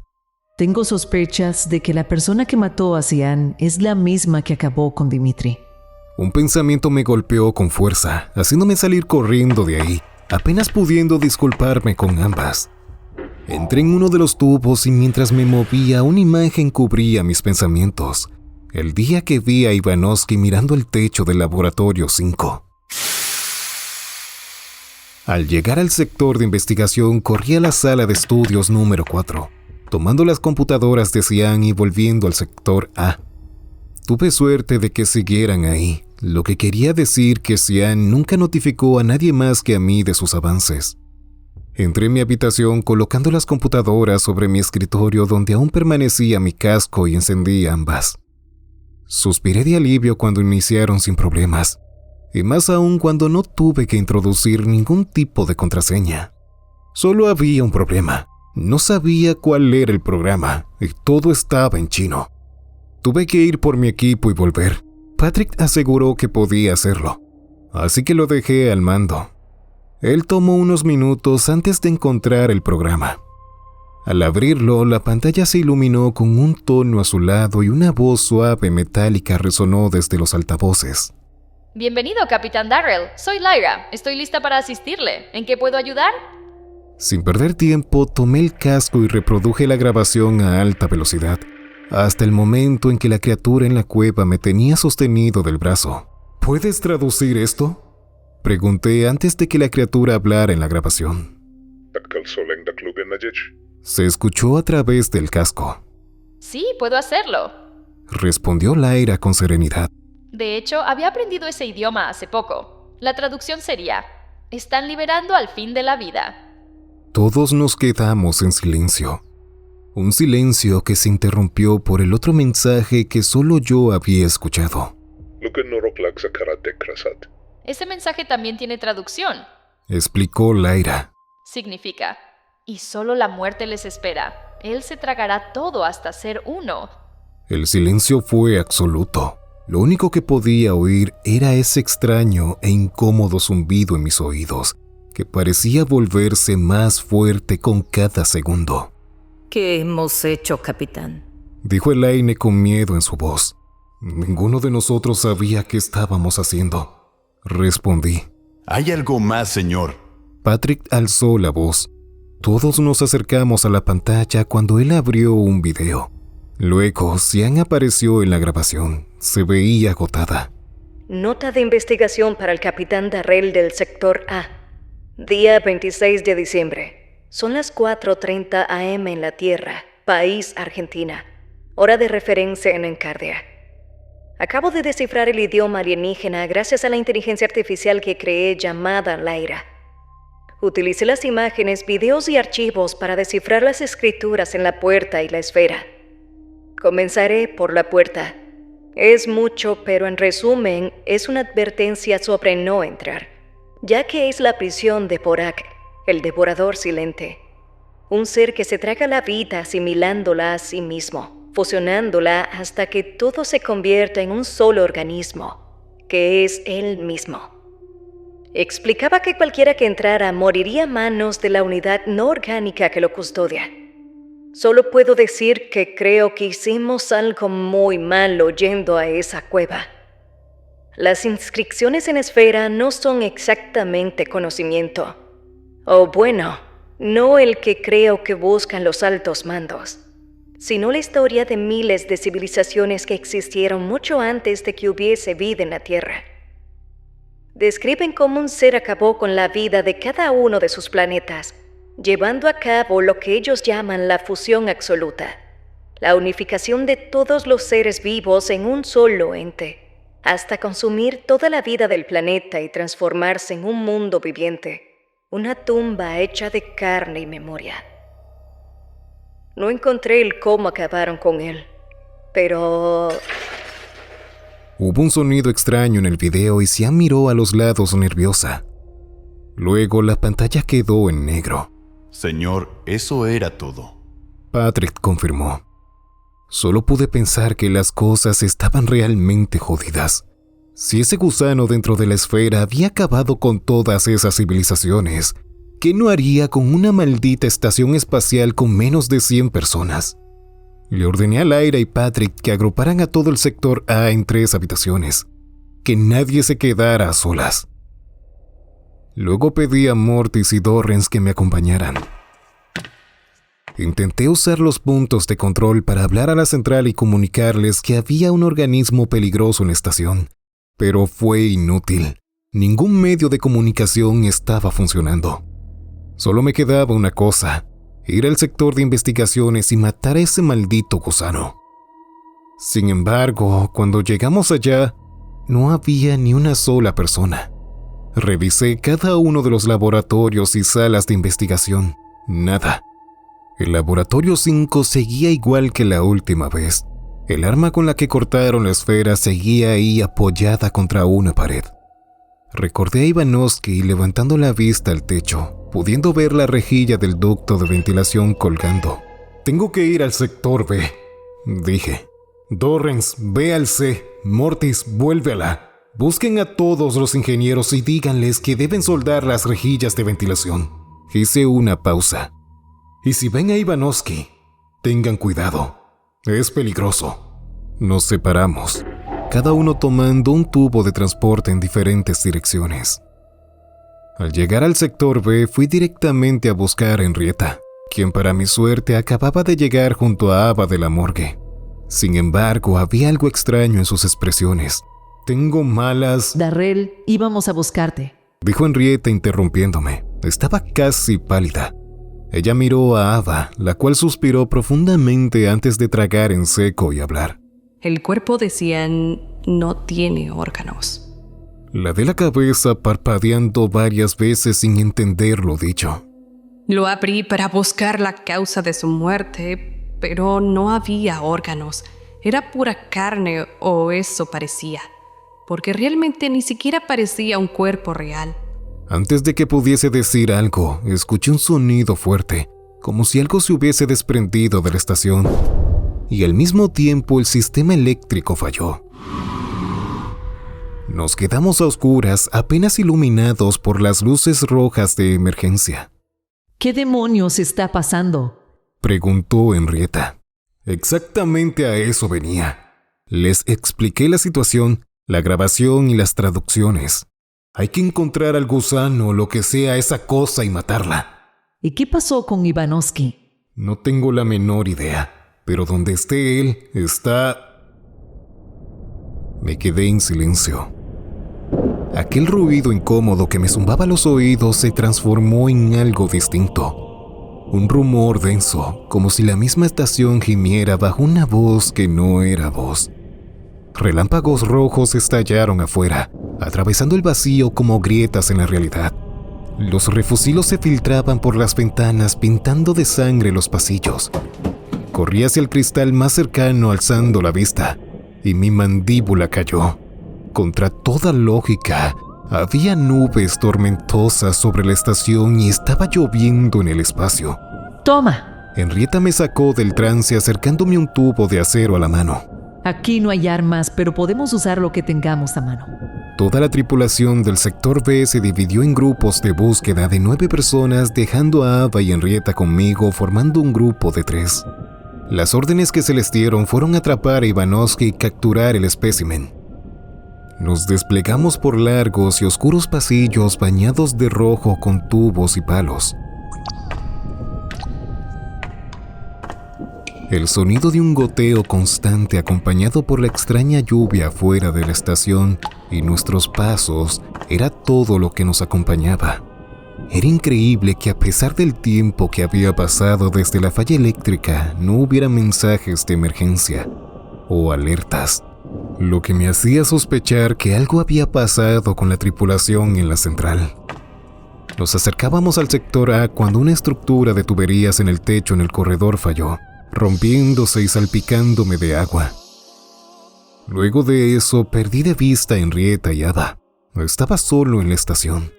Tengo sospechas de que la persona que mató a Cian es la misma que acabó con Dimitri. Un pensamiento me golpeó con fuerza, haciéndome salir corriendo de ahí, apenas pudiendo disculparme con ambas. Entré en uno de los tubos y mientras me movía, una imagen cubría mis pensamientos. El día que vi a Ivanovsky mirando el techo del laboratorio 5. Al llegar al sector de investigación, corrí a la sala de estudios número 4, tomando las computadoras de Cian y volviendo al sector A. Tuve suerte de que siguieran ahí, lo que quería decir que Cian nunca notificó a nadie más que a mí de sus avances. Entré en mi habitación colocando las computadoras sobre mi escritorio donde aún permanecía mi casco y encendí ambas. Suspiré de alivio cuando iniciaron sin problemas, y más aún cuando no tuve que introducir ningún tipo de contraseña. Solo había un problema. No sabía cuál era el programa y todo estaba en chino. Tuve que ir por mi equipo y volver. Patrick aseguró que podía hacerlo, así que lo dejé al mando. Él tomó unos minutos antes de encontrar el programa. Al abrirlo, la pantalla se iluminó con un tono azulado y una voz suave metálica resonó desde los altavoces. Bienvenido, Capitán Darrell. Soy Lyra. Estoy lista para asistirle. ¿En qué puedo ayudar? Sin perder tiempo, tomé el casco y reproduje la grabación a alta velocidad, hasta el momento en que la criatura en la cueva me tenía sostenido del brazo. ¿Puedes traducir esto?, pregunté antes de que la criatura hablara en la grabación. Se escuchó a través del casco. Sí, puedo hacerlo, respondió Lyra con serenidad. De hecho, había aprendido ese idioma hace poco. La traducción sería: están liberando al fin de la vida. Todos nos quedamos en silencio. Un silencio que se interrumpió por el otro mensaje que solo yo había escuchado. Ese mensaje también tiene traducción, explicó Lyra. Significa: y solo la muerte les espera. Él se tragará todo hasta ser uno. El silencio fue absoluto. Lo único que podía oír era ese extraño e incómodo zumbido en mis oídos, que parecía volverse más fuerte con cada segundo. ¿Qué hemos hecho, capitán?, dijo Elaine con miedo en su voz. Ninguno de nosotros sabía qué estábamos haciendo, respondí. Hay algo más, señor. Patrick alzó la voz. Todos nos acercamos a la pantalla cuando él abrió un video. Luego, Xian apareció en la grabación. Se veía agotada. Nota de investigación para el capitán Darrell del sector A. Día 26 de diciembre. Son las 4:30 am en la Tierra, país Argentina. Hora de referencia en Encardia. Acabo de descifrar el idioma alienígena gracias a la inteligencia artificial que creé llamada Lyra. Utilicé las imágenes, videos y archivos para descifrar las escrituras en la puerta y la esfera. Comenzaré por la puerta. Es mucho, pero en resumen, es una advertencia sobre no entrar, ya que es la prisión de Porak, el devorador silente. Un ser que se traga la vida asimilándola a sí mismo, fusionándola hasta que todo se convierta en un solo organismo, que es él mismo. Explicaba que cualquiera que entrara moriría a manos de la unidad no orgánica que lo custodia. Solo puedo decir que creo que hicimos algo muy malo yendo a esa cueva. Las inscripciones en esfera no son exactamente conocimiento. O bueno, no el que creo que buscan los altos mandos, sino la historia de miles de civilizaciones que existieron mucho antes de que hubiese vida en la Tierra. Describen cómo un ser acabó con la vida de cada uno de sus planetas, llevando a cabo lo que ellos llaman la fusión absoluta, la unificación de todos los seres vivos en un solo ente, hasta consumir toda la vida del planeta y transformarse en un mundo viviente, una tumba hecha de carne y memoria. No encontré el cómo acabaron con él, pero... Hubo un sonido extraño en el video y Xian miró a los lados nerviosa. Luego la pantalla quedó en negro. Señor, eso era todo. Patrick confirmó. Solo pude pensar que las cosas estaban realmente jodidas. Si ese gusano dentro de la esfera había acabado con todas esas civilizaciones, ¿qué no haría con una maldita estación espacial con menos de 100 personas? Le ordené a Lyra y Patrick que agruparan a todo el sector A en 3 habitaciones, que nadie se quedara a solas. Luego pedí a Mortis y Dorrens que me acompañaran. Intenté usar los puntos de control para hablar a la central y comunicarles que había un organismo peligroso en la estación, pero fue inútil. Ningún medio de comunicación estaba funcionando. Solo me quedaba una cosa: ir al sector de investigaciones y matar a ese maldito gusano. Sin embargo, cuando llegamos allá, no había ni una sola persona. Revisé cada uno de los laboratorios y salas de investigación. Nada. El laboratorio 5 seguía igual que la última vez. El arma con la que cortaron la esfera seguía ahí apoyada contra una pared. Recordé a Ivanovsky levantando la vista al techo, pudiendo ver la rejilla del ducto de ventilación colgando. «Tengo que ir al sector B», dije. «Dorrens, ve al C. Mortis, vuelve a la. Busquen a todos los ingenieros y díganles que deben soldar las rejillas de ventilación». Hice una pausa. «Y si ven a Ivanovsky, tengan cuidado. Es peligroso». Nos separamos, cada uno tomando un tubo de transporte en diferentes direcciones. Al llegar al sector B, fui directamente a buscar a Henrietta, quien para mi suerte acababa de llegar junto a Ava de la morgue. Sin embargo, había algo extraño en sus expresiones. «Tengo malas...» Darrell, íbamos a buscarte, dijo Henrietta interrumpiéndome. Estaba casi pálida. Ella miró a Ava, la cual suspiró profundamente antes de tragar en seco y hablar. El cuerpo de Xian no tiene órganos. Lavé la cabeza parpadeando varias veces sin entender lo dicho. Lo abrí para buscar la causa de su muerte, pero no había órganos. Era pura carne, o eso parecía, porque realmente ni siquiera parecía un cuerpo real. Antes de que pudiese decir algo, escuché un sonido fuerte, como si algo se hubiese desprendido de la estación, y al mismo tiempo el sistema eléctrico falló. Nos quedamos a oscuras, apenas iluminados por las luces rojas de emergencia. ¿Qué demonios está pasando?, preguntó Henrietta. Exactamente a eso venía. Les expliqué la situación, la grabación y las traducciones. Hay que encontrar al gusano, lo que sea esa cosa, y matarla. ¿Y qué pasó con Ivanovsky? No tengo la menor idea, pero donde esté él, está... Me quedé en silencio. Aquel ruido incómodo que me zumbaba los oídos se transformó en algo distinto. Un rumor denso, como si la misma estación gimiera bajo una voz que no era voz. Relámpagos rojos estallaron afuera, atravesando el vacío como grietas en la realidad. Los refusilos se filtraban por las ventanas pintando de sangre los pasillos. Corrí hacia el cristal más cercano alzando la vista, y mi mandíbula cayó. Contra toda lógica, había nubes tormentosas sobre la estación y estaba lloviendo en el espacio. ¡Toma! Henrietta me sacó del trance acercándome un tubo de acero a la mano. Aquí no hay armas, pero podemos usar lo que tengamos a mano. Toda la tripulación del sector B se dividió en grupos de búsqueda de 9 personas, dejando a Ava y Henrietta conmigo formando un grupo de 3. Las órdenes que se les dieron fueron atrapar a Ivanovsky y capturar el espécimen. Nos desplegamos por largos y oscuros pasillos bañados de rojo con tubos y palos. El sonido de un goteo constante acompañado por la extraña lluvia fuera de la estación y nuestros pasos era todo lo que nos acompañaba. Era increíble que a pesar del tiempo que había pasado desde la falla eléctrica no hubiera mensajes de emergencia o alertas, lo que me hacía sospechar que algo había pasado con la tripulación en la central. Nos acercábamos al sector A cuando una estructura de tuberías en el techo en el corredor falló, rompiéndose y salpicándome de agua. Luego de eso perdí de vista a Henrietta y Ava. Estaba solo en la estación.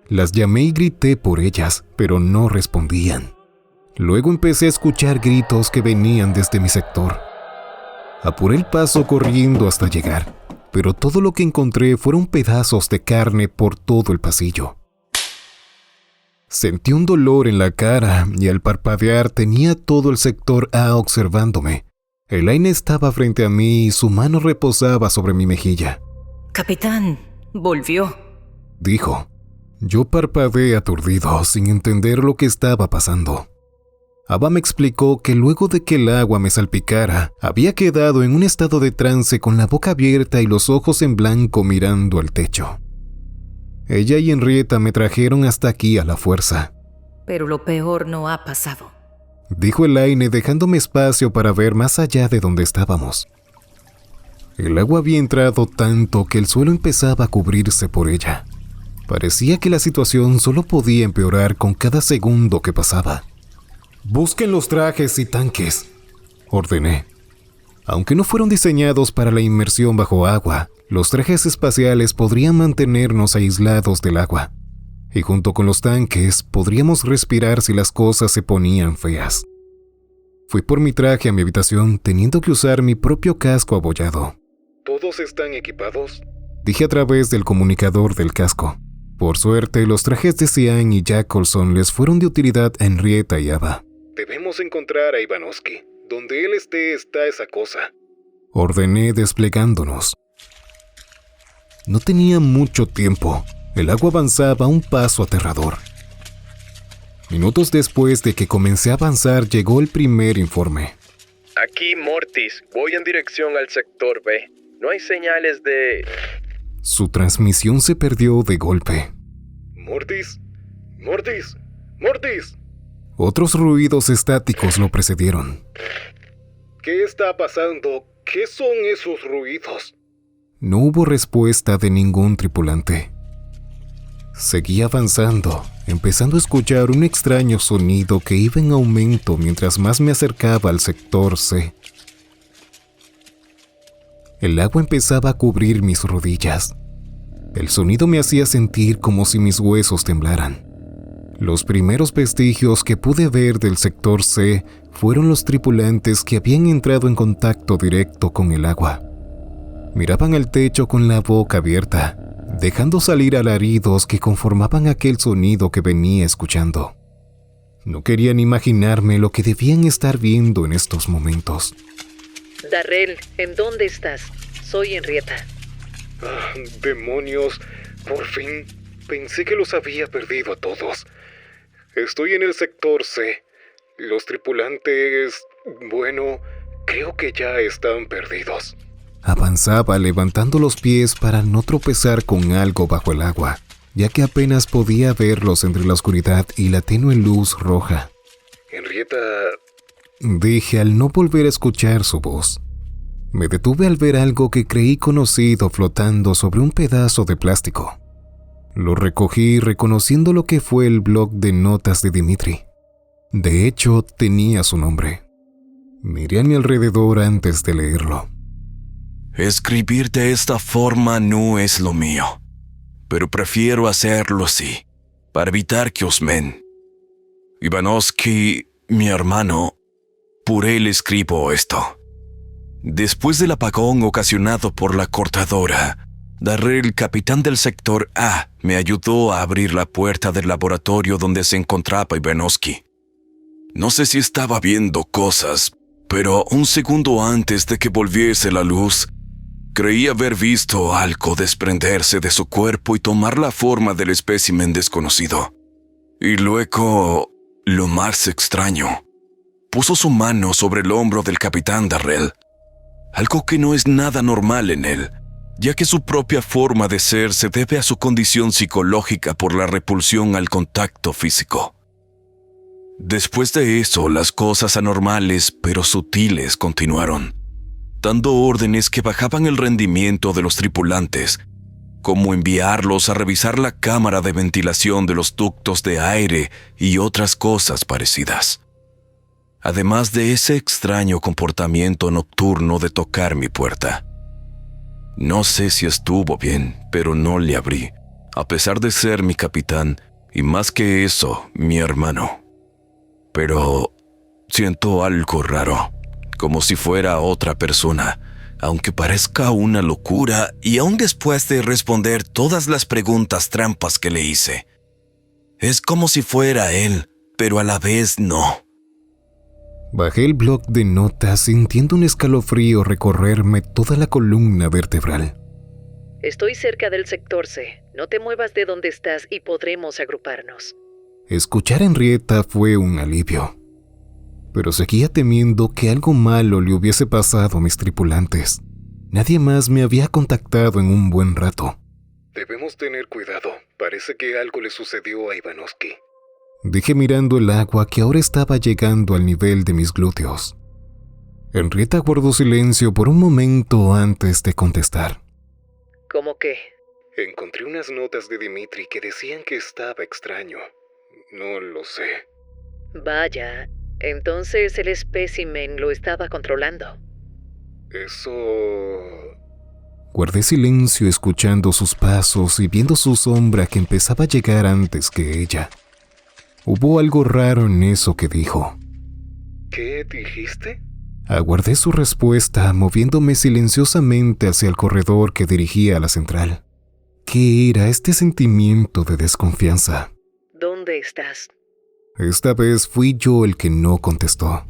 Las llamé y grité por ellas, pero no respondían. Luego empecé a escuchar gritos que venían desde mi sector. Apuré el paso corriendo hasta llegar, pero todo lo que encontré fueron pedazos de carne por todo el pasillo. Sentí un dolor en la cara y al parpadear tenía todo el sector A observándome. Elaine estaba frente a mí y su mano reposaba sobre mi mejilla. Capitán, volvió, dijo. Yo parpadeé aturdido, sin entender lo que estaba pasando. Ava me explicó que luego de que el agua me salpicara, había quedado en un estado de trance con la boca abierta y los ojos en blanco mirando al techo. Ella y Henrietta me trajeron hasta aquí a la fuerza. Pero lo peor no ha pasado, dijo Elaine dejándome espacio para ver más allá de donde estábamos. El agua había entrado tanto que el suelo empezaba a cubrirse por ella. Parecía que la situación solo podía empeorar con cada segundo que pasaba. «Busquen los trajes y tanques», ordené. Aunque no fueron diseñados para la inmersión bajo agua, los trajes espaciales podrían mantenernos aislados del agua. Y junto con los tanques, podríamos respirar si las cosas se ponían feas. Fui por mi traje a mi habitación, teniendo que usar mi propio casco abollado. ¿Todos están equipados?, dije a través del comunicador del casco. Por suerte, los trajes de Cian y Jacobson les fueron de utilidad a Henrietta y Ava. Debemos encontrar a Ivanovsky. Donde él esté está esa cosa, ordené desplegándonos. No tenía mucho tiempo. El agua avanzaba a un paso aterrador. Minutos después de que comencé a avanzar, llegó el primer informe. Aquí Mortis, voy en dirección al sector B. No hay señales de... Su transmisión se perdió de golpe. Mortis, Mortis, Mortis. Otros ruidos estáticos lo precedieron. ¿Qué está pasando? ¿Qué son esos ruidos? No hubo respuesta de ningún tripulante. Seguí avanzando, empezando a escuchar un extraño sonido que iba en aumento mientras más me acercaba al sector C. El agua empezaba a cubrir mis rodillas. El sonido me hacía sentir como si mis huesos temblaran. Los primeros vestigios que pude ver del sector C fueron los tripulantes que habían entrado en contacto directo con el agua. Miraban al techo con la boca abierta, dejando salir alaridos que conformaban aquel sonido que venía escuchando. No querían imaginarme lo que debían estar viendo en estos momentos. Darrell, ¿en dónde estás? Soy Henrietta. Demonios, por fin. Pensé que los había perdido a todos. Estoy en el sector C. Los tripulantes, bueno, creo que ya están perdidos. Avanzaba levantando los pies para no tropezar con algo bajo el agua, ya que apenas podía verlos entre la oscuridad y la tenue luz roja. Henrietta... Dije al no volver a escuchar su voz. Me detuve al ver algo que creí conocido flotando sobre un pedazo de plástico. Lo recogí reconociendo lo que fue el bloc de notas de Dimitri. De hecho, tenía su nombre. Miré a mi alrededor antes de leerlo. Escribir de esta forma no es lo mío, pero prefiero hacerlo así, para evitar que os men. Ivanovsky, mi hermano, por él escribo esto. Después del apagón ocasionado por la cortadora, Darrell, capitán del sector A, me ayudó a abrir la puerta del laboratorio donde se encontraba Ivanovsky. No sé si estaba viendo cosas, pero un segundo antes de que volviese la luz, creí haber visto algo desprenderse de su cuerpo y tomar la forma del espécimen desconocido. Y luego, lo más extraño, puso su mano sobre el hombro del capitán Darrell, algo que no es nada normal en él, ya que su propia forma de ser se debe a su condición psicológica por la repulsión al contacto físico. Después de eso, las cosas anormales pero sutiles continuaron, dando órdenes que bajaban el rendimiento de los tripulantes, como enviarlos a revisar la cámara de ventilación de los ductos de aire y otras cosas parecidas. Además de ese extraño comportamiento nocturno de tocar mi puerta. No sé si estuvo bien, pero no le abrí, a pesar de ser mi capitán y más que eso, mi hermano. Pero siento algo raro, como si fuera otra persona, aunque parezca una locura y aún después de responder todas las preguntas trampas que le hice. Es como si fuera él, pero a la vez no. Bajé el bloc de notas sintiendo un escalofrío recorrerme toda la columna vertebral. Estoy cerca del sector C. No te muevas de donde estás y podremos agruparnos. Escuchar a Henrietta fue un alivio, pero seguía temiendo que algo malo le hubiese pasado a mis tripulantes. Nadie más me había contactado en un buen rato. Debemos tener cuidado. Parece que algo le sucedió a Ivanovsky. Dije mirando el agua que ahora estaba llegando al nivel de mis glúteos. Henrietta guardó silencio por un momento antes de contestar. ¿Cómo qué? Encontré unas notas de Dimitri que decían que estaba extraño. No lo sé. Vaya, entonces el espécimen lo estaba controlando. Eso... Guardé silencio escuchando sus pasos y viendo su sombra que empezaba a llegar antes que ella. Hubo algo raro en eso que dijo. ¿Qué dijiste? Aguardé su respuesta, moviéndome silenciosamente hacia el corredor que dirigía a la central. ¿Qué era este sentimiento de desconfianza? ¿Dónde estás? Esta vez fui yo el que no contestó.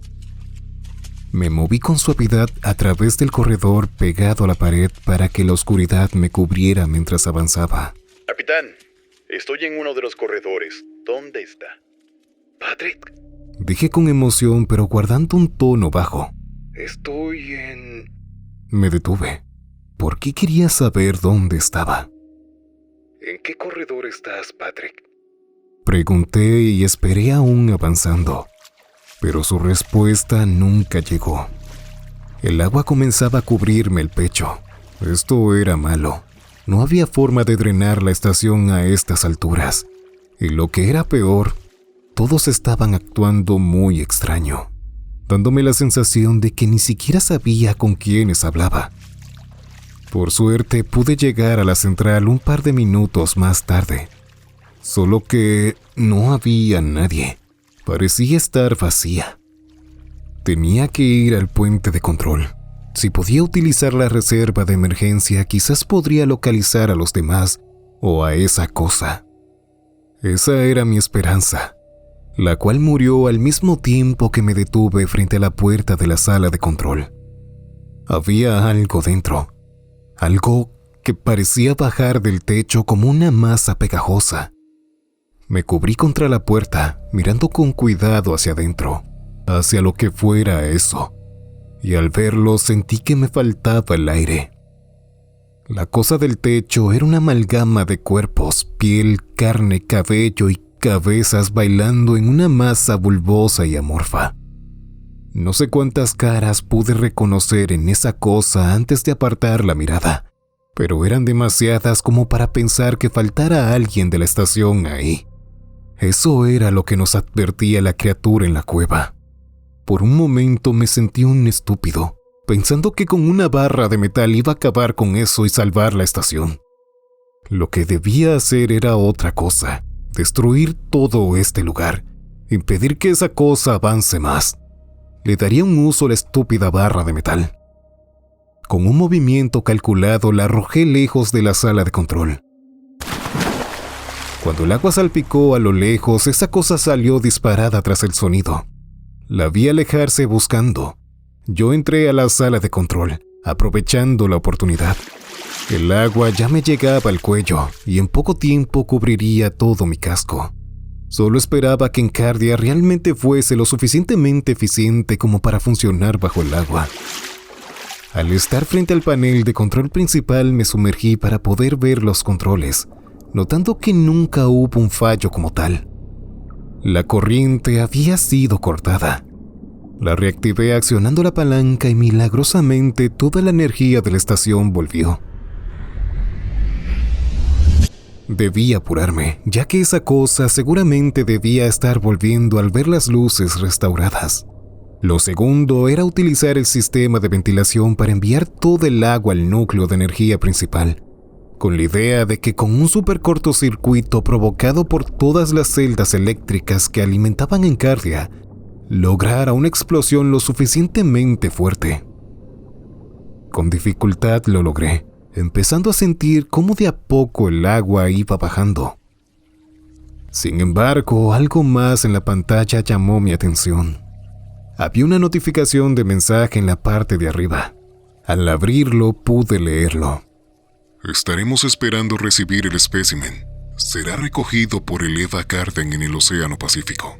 Me moví con suavidad a través del corredor pegado a la pared para que la oscuridad me cubriera mientras avanzaba. Capitán, estoy en uno de los corredores. ¿Dónde está? ¿Patrick? Dije con emoción, pero guardando un tono bajo. Estoy en... Me detuve. ¿Por qué quería saber dónde estaba? ¿En qué corredor estás, Patrick? Pregunté y esperé aún avanzando, pero su respuesta nunca llegó. El agua comenzaba a cubrirme el pecho. Esto era malo. No había forma de drenar la estación a estas alturas. Y lo que era peor, todos estaban actuando muy extraño, dándome la sensación de que ni siquiera sabía con quiénes hablaba. Por suerte pude llegar a la central un par de minutos más tarde. Solo que no había nadie. Parecía estar vacía. Tenía que ir al puente de control. Si podía utilizar la reserva de emergencia, quizás podría localizar a los demás o a esa cosa. Esa era mi esperanza, la cual murió al mismo tiempo que me detuve frente a la puerta de la sala de control. Había algo dentro, algo que parecía bajar del techo como una masa pegajosa. Me cubrí contra la puerta, mirando con cuidado hacia adentro, hacia lo que fuera eso, y al verlo sentí que me faltaba el aire. La cosa del techo era una amalgama de cuerpos, piel, carne, cabello y cabezas bailando en una masa bulbosa y amorfa. No sé cuántas caras pude reconocer en esa cosa antes de apartar la mirada, pero eran demasiadas como para pensar que faltara alguien de la estación ahí. Eso era lo que nos advertía la criatura en la cueva. Por un momento me sentí un estúpido, pensando que con una barra de metal iba a acabar con eso y salvar la estación. Lo que debía hacer era otra cosa, destruir todo este lugar, impedir que esa cosa avance más. Le daría un uso a la estúpida barra de metal. Con un movimiento calculado la arrojé lejos de la sala de control. Cuando el agua salpicó a lo lejos, esa cosa salió disparada tras el sonido. La vi alejarse buscando. Yo entré a la sala de control, aprovechando la oportunidad. El agua ya me llegaba al cuello y en poco tiempo cubriría todo mi casco. Solo esperaba que Encardia realmente fuese lo suficientemente eficiente como para funcionar bajo el agua. Al estar frente al panel de control principal me sumergí para poder ver los controles, notando que nunca hubo un fallo como tal. La corriente había sido cortada. La reactivé accionando la palanca y milagrosamente toda la energía de la estación volvió. Debí apurarme, ya que esa cosa seguramente debía estar volviendo al ver las luces restauradas. Lo segundo era utilizar el sistema de ventilación para enviar todo el agua al núcleo de energía principal, con la idea de que con un super cortocircuito provocado por todas las celdas eléctricas que alimentaban Encardia, lograra una explosión lo suficientemente fuerte. Con dificultad lo logré, empezando a sentir cómo de a poco el agua iba bajando. Sin embargo, algo más en la pantalla llamó mi atención. Había una notificación de mensaje en la parte de arriba. Al abrirlo pude leerlo. Estaremos esperando recibir el espécimen. Será recogido por el Eva Garden en el Océano Pacífico.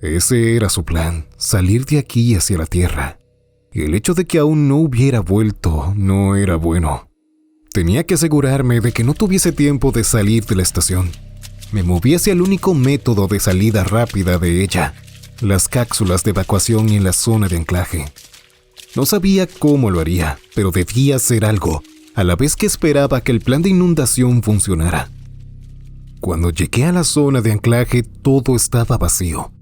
Ese era su plan, salir de aquí hacia la Tierra. Y el hecho de que aún no hubiera vuelto no era bueno. Tenía que asegurarme de que no tuviese tiempo de salir de la estación. Me moví hacia el único método de salida rápida de ella, las cápsulas de evacuación en la zona de anclaje. No sabía cómo lo haría, pero debía hacer algo, a la vez que esperaba que el plan de inundación funcionara. Cuando llegué a la zona de anclaje, todo estaba vacío.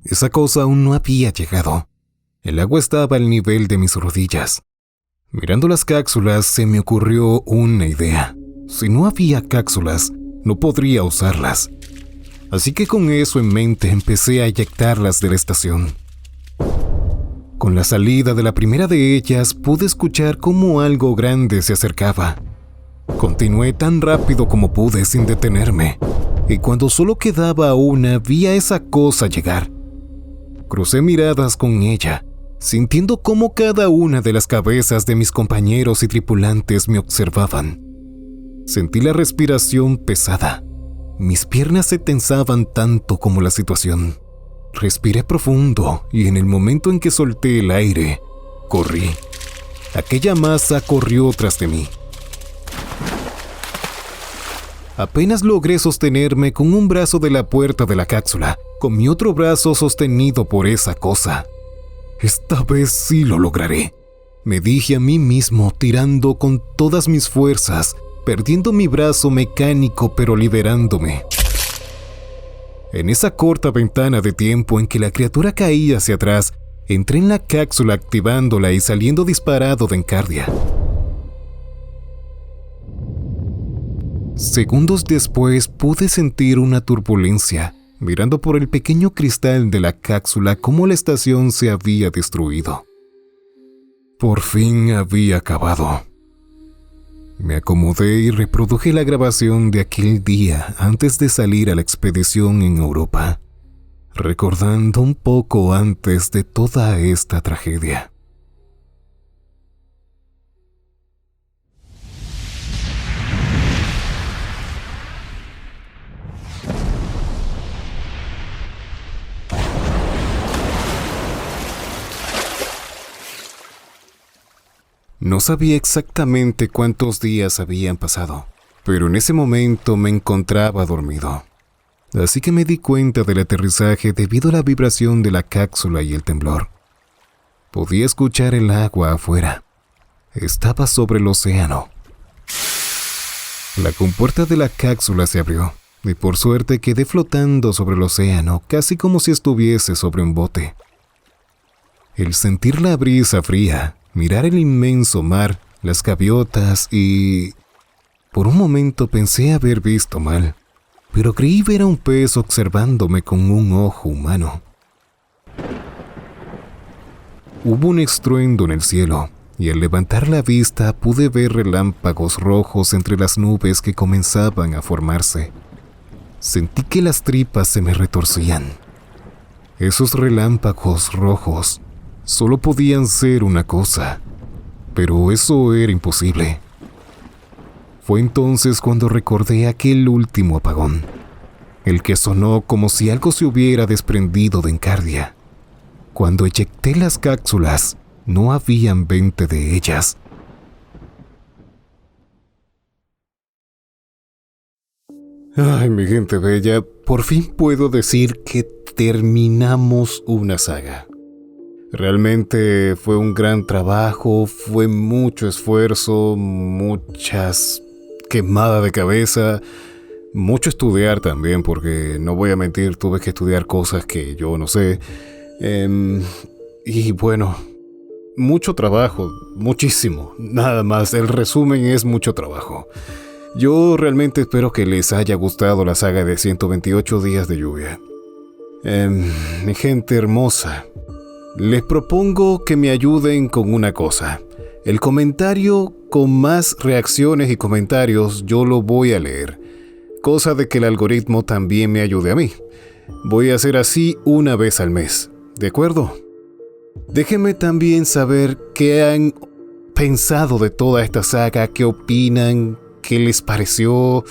Esa cosa aún no había llegado. El agua estaba al nivel de mis rodillas. Mirando las cápsulas, se me ocurrió una idea. Si no había cápsulas, no podría usarlas. Así que con eso en mente empecé a eyectarlas de la estación. Con la salida de la primera de ellas, pude escuchar cómo algo grande se acercaba. Continué tan rápido como pude sin detenerme, y cuando solo quedaba una, vi a esa cosa llegar. Crucé miradas con ella, sintiendo cómo cada una de las cabezas de mis compañeros y tripulantes me observaban. Sentí la respiración pesada. Mis piernas se tensaban tanto como la situación. Respiré profundo y en el momento en que solté el aire, corrí. Aquella masa corrió tras de mí. Apenas logré sostenerme con un brazo de la puerta de la cápsula, con mi otro brazo sostenido por esa cosa. Esta vez sí lo lograré, me dije a mí mismo, tirando con todas mis fuerzas, perdiendo mi brazo mecánico pero liberándome. En esa corta ventana de tiempo en que la criatura caía hacia atrás, entré en la cápsula activándola y saliendo disparado de Encardia. Segundos después pude sentir una turbulencia, mirando por el pequeño cristal de la cápsula cómo la estación se había destruido. Por fin había acabado. Me acomodé y reproduje la grabación de aquel día antes de salir a la expedición en Europa, recordando un poco antes de toda esta tragedia. No sabía exactamente cuántos días habían pasado, pero en ese momento me encontraba dormido. Así que me di cuenta del aterrizaje debido a la vibración de la cápsula y el temblor. Podía escuchar el agua afuera. Estaba sobre el océano. La compuerta de la cápsula se abrió y por suerte quedé flotando sobre el océano, casi como si estuviese sobre un bote. El sentir la brisa fría, mirar el inmenso mar, las gaviotas y... Por un momento pensé haber visto mal, pero creí ver a un pez observándome con un ojo humano. Hubo un estruendo en el cielo, y al levantar la vista pude ver relámpagos rojos entre las nubes que comenzaban a formarse. Sentí que las tripas se me retorcían. Esos relámpagos rojos solo podían ser una cosa, pero eso era imposible. Fue entonces cuando recordé aquel último apagón, el que sonó como si algo se hubiera desprendido de Encardia. Cuando eyecté las cápsulas, no habían 20 de ellas. Ay, mi gente bella, por fin puedo decir que terminamos una saga. Realmente fue un gran trabajo, fue mucho esfuerzo, muchas quemadas de cabeza, mucho estudiar también, porque no voy a mentir, tuve que estudiar cosas que yo no sé. Y bueno, mucho trabajo, muchísimo, nada más, el resumen es mucho trabajo. Yo realmente espero que les haya gustado la saga de 128 días de lluvia. Mi gente hermosa, les propongo que me ayuden con una cosa. El comentario con más reacciones y comentarios yo lo voy a leer, cosa de que el algoritmo también me ayude a mí. Voy a hacer así una vez al mes, ¿de acuerdo? Déjenme también saber qué han pensado de toda esta saga, qué opinan, qué les pareció.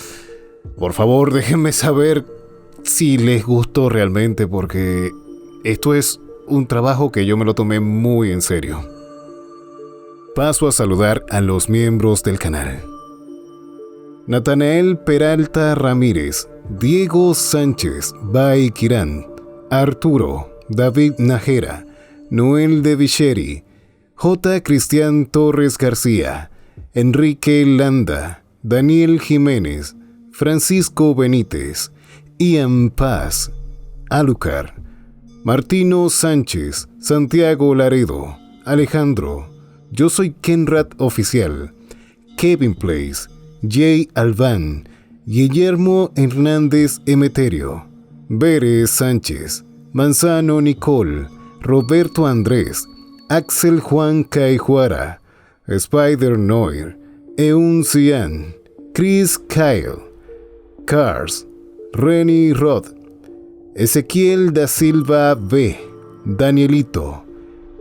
Por favor, déjenme saber si les gustó realmente, porque esto es un trabajo que yo me lo tomé muy en serio. Paso a saludar a los miembros del canal. Natanael Peralta Ramírez, Diego Sánchez, Bay Quirán, Arturo, David Najera, Noel de Vicheri, J. Cristian Torres García, Enrique Landa, Daniel Jiménez, Francisco Benítez, Ian Paz, Alucar, Martino Sánchez, Santiago Laredo, Alejandro, Yo Soy Kenrad Oficial, Kevin Place, Jay Albán, Guillermo Hernández Emeterio, Bere Sánchez, Manzano Nicole, Roberto Andrés, Axel Juan Caijuara, Spider Noir, Eun Cian, Chris Kyle, Cars, Renny Rod, Ezequiel da Silva B, Danielito,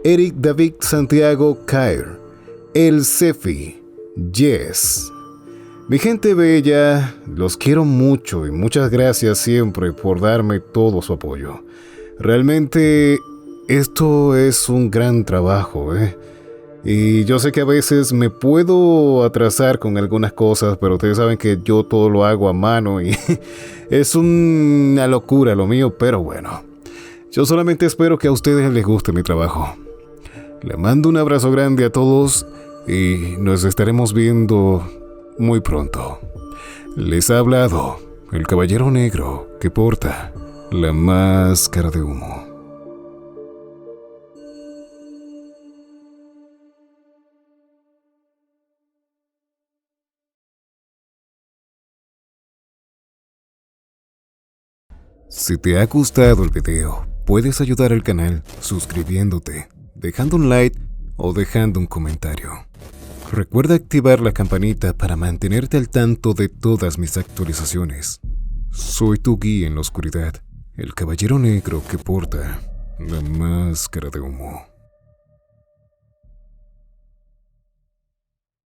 Eric David Santiago Kair, El Cefi, Yes. Mi gente bella, los quiero mucho y muchas gracias siempre por darme todo su apoyo. Realmente esto es un gran trabajo, Y yo sé que a veces me puedo atrasar con algunas cosas, pero ustedes saben que yo todo lo hago a mano y es una locura lo mío, pero bueno. Yo solamente espero que a ustedes les guste mi trabajo. Les mando un abrazo grande a todos y nos estaremos viendo muy pronto. Les ha hablado el caballero negro que porta la máscara de humo. Si te ha gustado el video, puedes ayudar al canal suscribiéndote, dejando un like o dejando un comentario. Recuerda activar la campanita para mantenerte al tanto de todas mis actualizaciones. Soy tu guía en la oscuridad, el caballero negro que porta la máscara de humo.